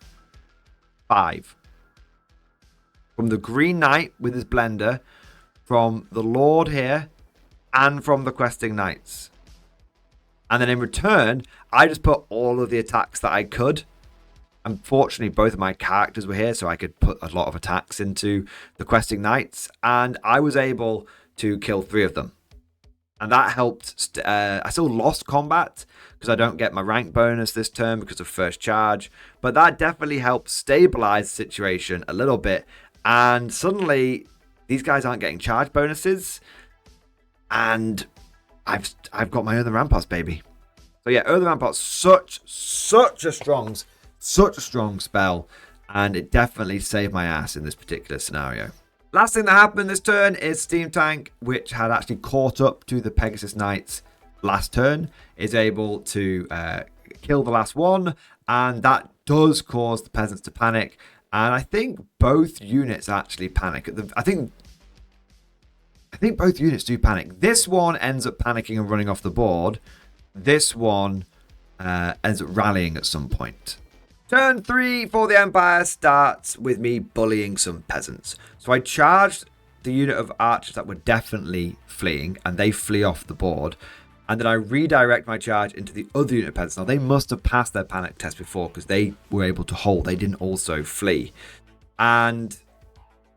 Speaker 1: 5. From the Green Knight with his blender, from the Lord here, and from the Questing Knights. And then in return, I just put all of the attacks that I could. Unfortunately, both of my characters were here, so I could put a lot of attacks into the Questing Knights. And I was able to kill 3 of them. And that helped. I still lost combat because I don't get my rank bonus this turn because of first charge. But that definitely helped stabilize the situation a little bit. And suddenly, these guys aren't getting charge bonuses. And I've got my Earthen Ramparts, baby. So yeah, Earthen Ramparts, such a strong spell, and it definitely saved my ass in this particular scenario. Last thing that happened this turn is Steam Tank, which had actually caught up to the Pegasus Knights last turn, is able to kill the last one, and that does cause the peasants to panic. And I think both units actually panic. I think both units do panic. This one ends up panicking and running off the board. This one ends up rallying at some point. Turn 3 for the Empire starts with me bullying some peasants. So I charged the unit of archers that were definitely fleeing, and they flee off the board. And then I redirect my charge into the other unit of peasants. Now, they must have passed their panic test before because they were able to hold. They didn't also flee. And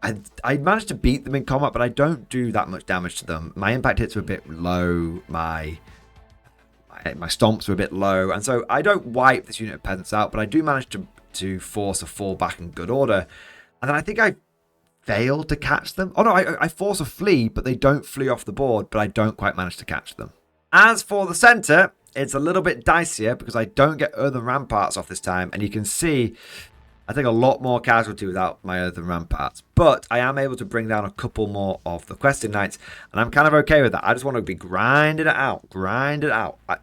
Speaker 1: I managed to beat them in combat, but I don't do that much damage to them. My impact hits were a bit low. My stomps were a bit low. And so I don't wipe this unit of peasants out, but I do manage to force a fall back in good order. And then I think I failed to catch them. Oh no, I force a flee, but they don't flee off the board, but I don't quite manage to catch them. As for the center, it's a little bit dicier because I don't get Earthen Ramparts off this time. And you can see I take a lot more casualty without my Earthen Ramparts, but I am able to bring down a couple more of the Questing Knights, and I'm kind of okay with that. I just want to be grinding it out.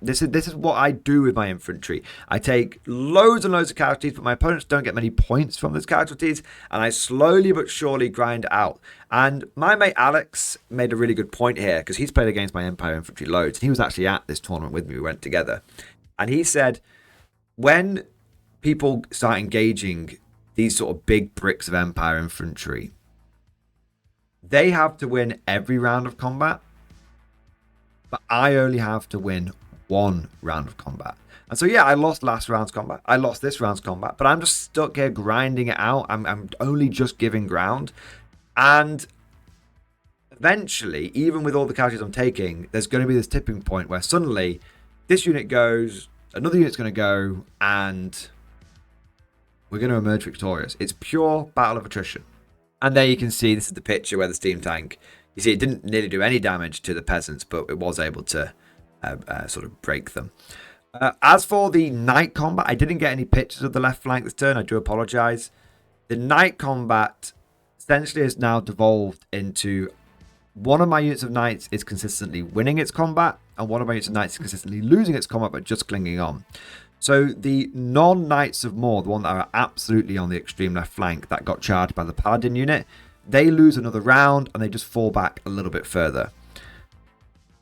Speaker 1: This is what I do with my infantry. I take loads and loads of casualties, but my opponents don't get many points from those casualties, and I slowly but surely grind it out. And my mate Alex made a really good point here, because he's played against my Empire infantry loads, and he was actually at this tournament with me. We went together, and he said, when people start engaging these sort of big bricks of Empire infantry, they have to win every round of combat, but I only have to win 1 round of combat. And so yeah, I lost last round's combat, I lost this round's combat, but I'm just stuck here grinding it out. I'm only just giving ground, and eventually, even with all the casualties I'm taking, there's going to be this tipping point where suddenly this unit goes, another unit's going to go, and we're going to emerge victorious. It's pure battle of attrition. And there you can see, this is the picture where the Steam Tank, you see it didn't nearly do any damage to the peasants, but it was able to sort of break them. As for the night combat, I didn't get any pictures of the left flank this turn. I do apologize. The night combat essentially has now devolved into one of my units of knights is consistently winning its combat, and one of my units of knights is consistently losing its combat, but just clinging on. So the non-Knights of Mor, the one that are absolutely on the extreme left flank that got charged by the Paladin unit, they lose another round and they just fall back a little bit further.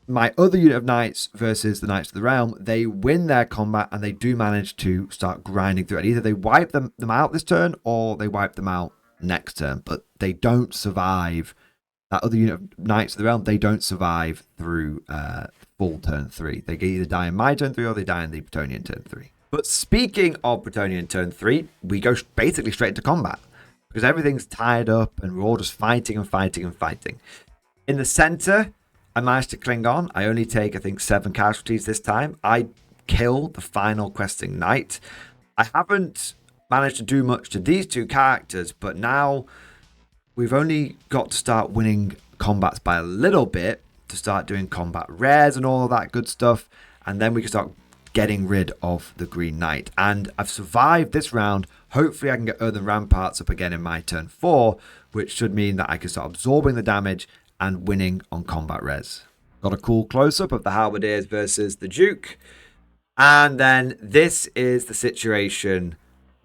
Speaker 1: my other unit of knights versus the Knights of the Realm, they win their combat and they do manage to start grinding through it. Either they wipe them out this turn or they wipe them out next turn, but they don't survive. That other unit of Knights of the Realm, they don't survive through full turn 3. They either die in my turn 3 or they die in the Bretonnian turn 3. But speaking of Bretonnian turn 3, we go basically straight into combat because everything's tied up and we're all just fighting and fighting and fighting. In the center, I managed to cling on. I only take, I think, 7 casualties this time. I kill the final questing knight. I haven't managed to do much to these 2 characters, but now we've only got to start winning combats by a little bit to start doing combat rares and all of that good stuff. And then we can start getting rid of the Green Knight. And I've survived this round. Hopefully I can get Earthen Ramparts up again in my turn 4, which should mean that I can start absorbing the damage and winning on combat res. Got a cool close-up of the Halberdiers versus the Duke. And then this is the situation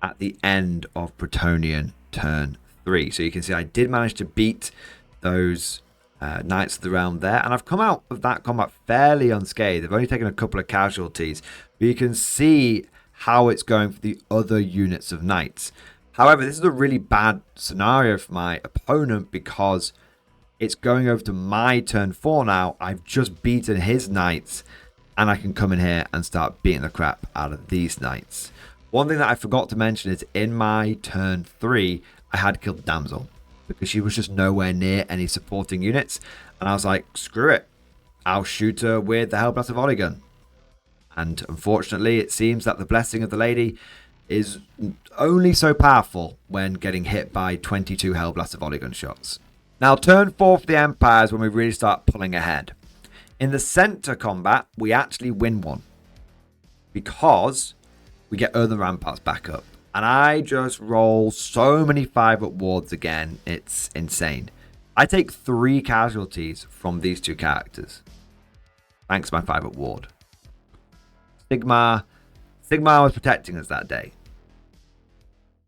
Speaker 1: at the end of Bretonnian turn 3. So you can see I did manage to beat those Knights of the Realm there. And I've come out of that combat fairly unscathed. I've only taken a couple of casualties. But you can see how it's going for the other units of Knights. However, this is a really bad scenario for my opponent because it's going over to my turn 4 now. I've just beaten his Knights. And I can come in here and start beating the crap out of these Knights. One thing that I forgot to mention is in my turn 3, I had killed the Damsel because she was just nowhere near any supporting units. And I was like, screw it. I'll shoot her with the Hellblast of Oligan. And unfortunately, it seems that the Blessing of the Lady is only so powerful when getting hit by 22 Hellblast of Oligan shots. Now, turn 4 for the Empire is when we really start pulling ahead. In the center combat, we actually win one because we get Earthen Ramparts back up. And I just roll so many 5-up wards again. It's insane. I take 3 casualties from these 2 characters. Thanks to my 5-up ward. Sigmar was protecting us that day.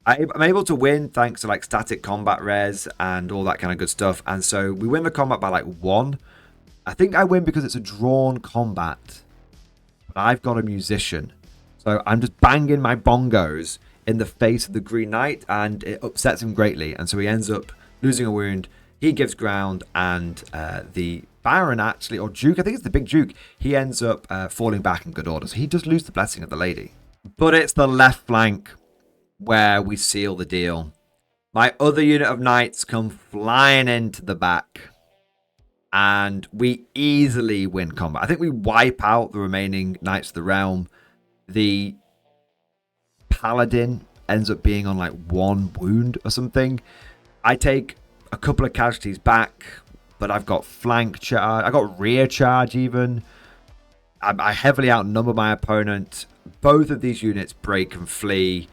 Speaker 1: I'm able to win thanks to like static combat res and all that kind of good stuff. And so we win the combat by like 1. I think I win because it's a drawn combat. But I've got a musician. So I'm just banging my bongos in the face of the Green Knight and it upsets him greatly. And so he ends up losing a wound. He gives ground and the Baron actually, or Duke, I think it's the big Duke, he ends up falling back in good order. So he does lose the Blessing of the Lady. But it's the left flank where we seal the deal. My other unit of knights come flying into the back and we easily win combat. I think we wipe out the remaining Knights of the Realm. The Paladin ends up being on like 1 wound or something. I take a couple of casualties back, but I've got flank charge. I got rear charge even. I heavily outnumber my opponent. Both of these units break and flee.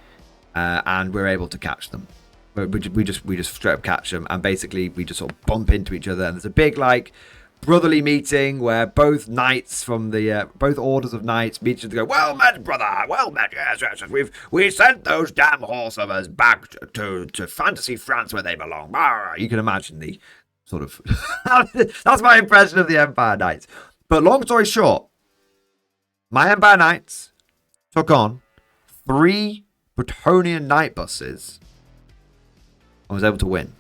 Speaker 1: And we're able to catch them. We just straight up catch them, and basically we just sort of bump into each other. And there's a big like brotherly meeting where both knights from the both orders of knights meet each other. And go, well met, brother. Well met. Yes. We sent those damn horse lovers back to fantasy France where they belong. You can imagine the sort of that's my impression of the Empire Knights. But long story short, my Empire Knights took on 3 Bretonnian Knight buses and was able to win.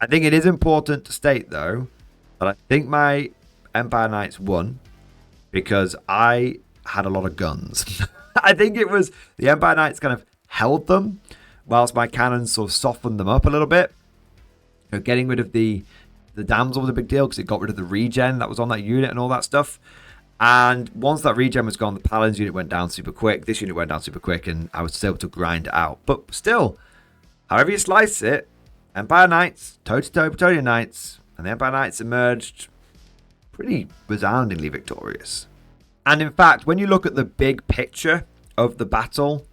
Speaker 1: I think it is important to state though that I think my Empire Knights won because I had a lot of guns. I think it was the Empire Knights kind of held them whilst my cannons sort of softened them up a little bit. You know, getting rid of the damsel was a big deal because it got rid of the regen that was on that unit and all that stuff. And once that regen was gone, the Paladin's unit went down super quick. This unit went down super quick, and I was able to grind it out. But still, however you slice it, Empire Knights, toe-to-toe Bretonnian Knights, and the Empire Knights emerged pretty resoundingly victorious. And in fact, when you look at the big picture of the battle,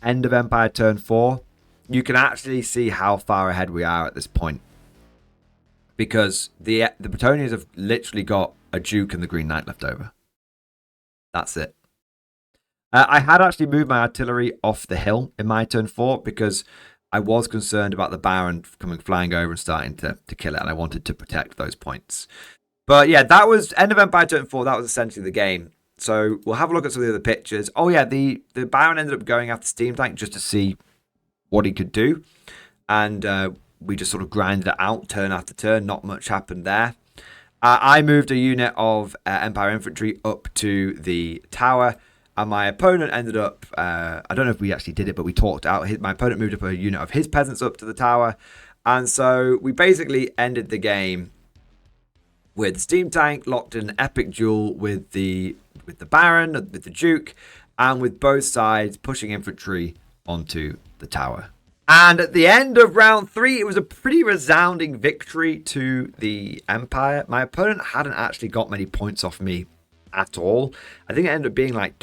Speaker 1: end of Empire turn 4, you can actually see how far ahead we are at this point. Because the Bretonnians have literally got a Duke and the Green Knight left over. That's it. I had actually moved my artillery off the hill in my turn 4 because I was concerned about the Baron coming flying over and starting to kill it, and I wanted to protect those points. But yeah, that was end of Empire Turn 4. That was essentially the game. So we'll have a look at some of the other pictures. Oh yeah, the Baron ended up going after Steam Tank just to see what he could do. And we just sort of grinded it out turn after turn. Not much happened there. I moved a unit of Empire Infantry up to the tower. And my opponent ended up, I don't know if we actually did it, but we talked out. My opponent moved up a unit of his peasants up to the tower. And so we basically ended the game with the Steam Tank, locked in an epic duel with the Baron, with the Duke, and with both sides pushing infantry onto the tower. And at the end of round 3, it was a pretty resounding victory to the Empire. My opponent hadn't actually got many points off me at all. I think it ended up being like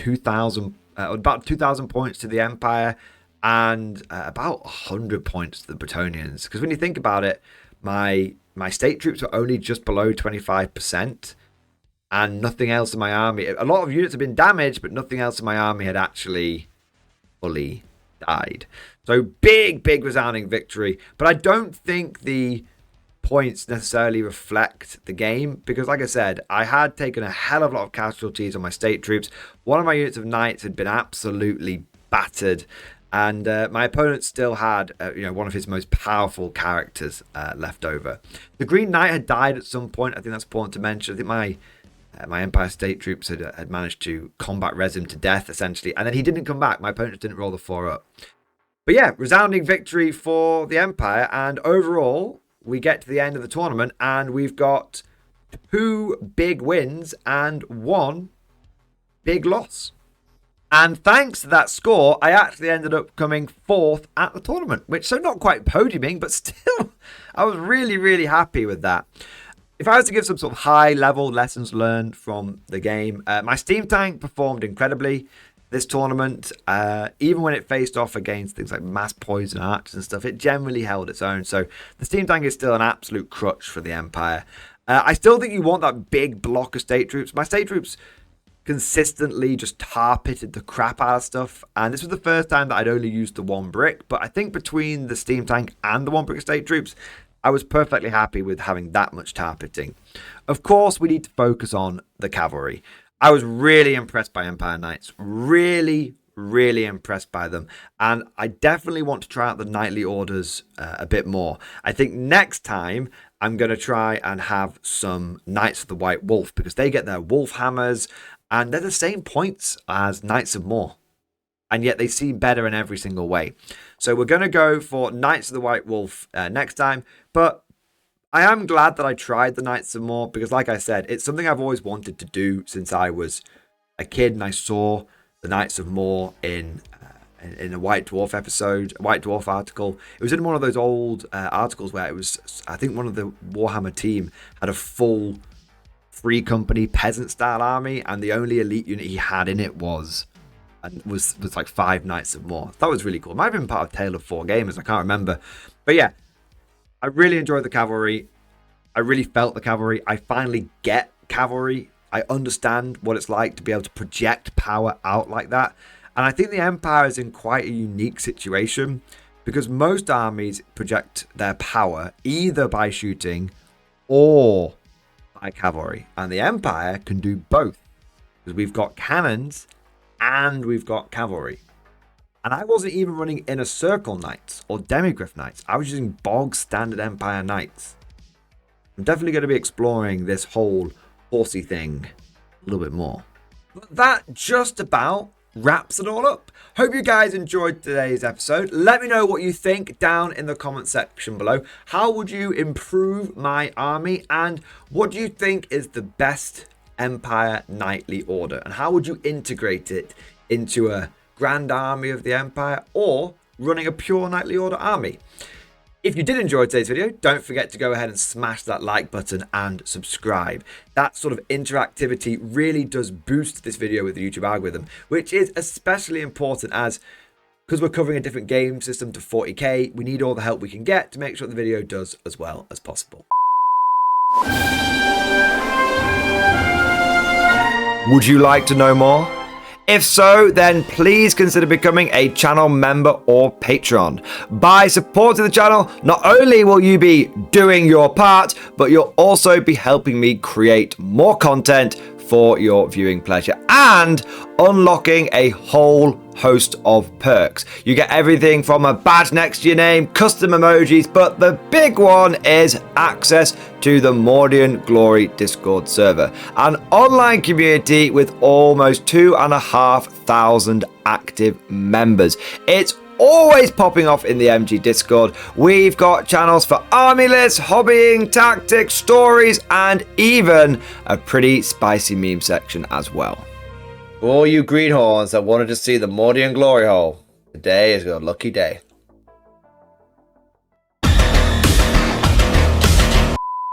Speaker 1: about 2,000 points to the Empire and about 100 points to the Bretonnians. Because when you think about it, my state troops were only just below 25%, and nothing else in my army. A lot of units have been damaged, but nothing else in my army had actually fully died. So big resounding victory. But I don't think the points necessarily reflect the game, because like I said, I had taken a hell of a lot of casualties on my state troops. One of my units of knights had been absolutely battered, and my opponent still had one of his most powerful characters left over. The Green Knight had died at some point. I think that's important to mention. I think my Empire state troops had managed to combat res him to death essentially, and then he didn't come back. My opponent just didn't roll the 4 up. But yeah, resounding victory for the Empire, and overall we get to the end of the tournament and we've got 2 big wins and 1 big loss. And thanks to that score, I actually ended up coming 4th at the tournament, which, so not quite podiuming, but still, I was really happy with that. If I was to give some sort of high-level lessons learned from the game, my Steam Tank performed incredibly this tournament. Even when it faced off against things like mass poison archers and stuff, it generally held its own. So the Steam Tank is still an absolute crutch for the Empire. I still think you want that big block of state troops. My state troops consistently just tar-pitted the crap out of stuff, and this was the first time that I'd only used the 1 brick, but I think between the Steam Tank and the 1 brick state troops, I was perfectly happy with having that much tar-pitting. Of course, we need to focus on the cavalry. I was really impressed by Empire Knights, really impressed by them, and I definitely want to try out the knightly orders a bit more. I think next time I'm going to try and have some Knights of the White Wolf, because they get their wolf hammers, and they're the same points as Knights of More. And yet they seem better in every single way. So we're going to go for Knights of the White Wolf next time. But I am glad that I tried the Knights of More, because like I said, it's something I've always wanted to do since I was a kid. And I saw the Knights of More in a White Dwarf episode, a White Dwarf article. It was in one of those old articles where it was, I think one of the Warhammer team had a full free company peasant style army, and the only elite unit he had in it was like 5 Knights of More. That was really cool. It might have been part of Tale of 4 Gamers, I can't remember. But yeah, I really enjoyed the cavalry. I really felt the cavalry. I finally get cavalry. I understand what it's like to be able to project power out like that. And I think the Empire is in quite a unique situation, because most armies project their power either by shooting or by cavalry. And the Empire can do both, because we've got cannons and we've got cavalry. And I wasn't even running Inner Circle Knights or Demigryph Knights. I was using bog standard Empire Knights. I'm definitely going to be exploring this whole horsey thing a little bit more. But that just about wraps it all up. Hope you guys enjoyed today's episode. Let me know what you think down in the comment section below. How would you improve my army, and what do you think is the best Empire knightly order, and how would you integrate it into a grand army of the Empire or running a pure knightly order army? If you did enjoy today's video, don't forget to go ahead and smash that like button and subscribe. That sort of interactivity really does boost this video with the YouTube algorithm, which is especially important as, because we're covering a different game system to 40k, we need all the help we can get to make sure the video does as well as possible. Would you like to know more? If so, then please consider becoming a channel member or patron. By supporting the channel, not only will you be doing your part, but you'll also be helping me create more content for your viewing pleasure and unlocking a whole host of perks. You get everything from a badge next to your name, custom emojis, but the big one is access to the Mordian Glory Discord server, an online community with almost 2,500 active members. It's always popping off in the MG Discord. We've got channels for army lists, hobbying, tactics, stories, and even a pretty spicy meme section as well. For all you greenhorns that wanted to see the Mordian glory hole, today is your lucky day.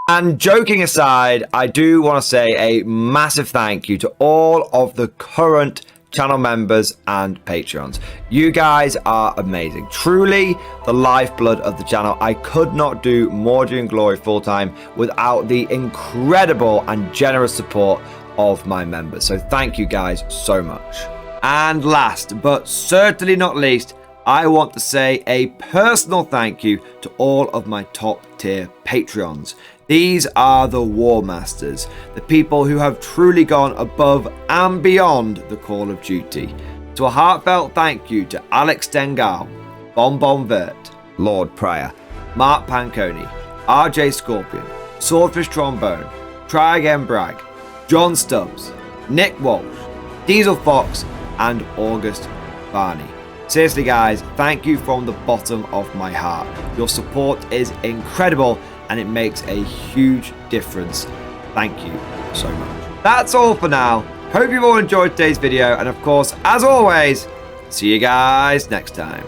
Speaker 1: And joking aside, I do want to say a massive thank you to all of the current channel members and patrons. You guys are amazing. Truly the lifeblood of the channel. I could not do Mordian Glory full-time without the incredible and generous support of my members. So thank you guys so much. And last but certainly not least, I want to say a personal thank you to all of my top tier Patreons. These are the War Masters, the people who have truly gone above and beyond the call of duty. So a heartfelt thank you to Alex Dengal, Bon Vert, Lord Pryor, Mark Panconi, RJ Scorpion, Swordfish Trombone, Try Again Bragg, John Stubbs, Nick Walsh, Diesel Fox, and August Barney. Seriously guys, thank you from the bottom of my heart. Your support is incredible and it makes a huge difference. Thank you so much. That's all for now. Hope you've all enjoyed today's video, and of course, as always, see you guys next time.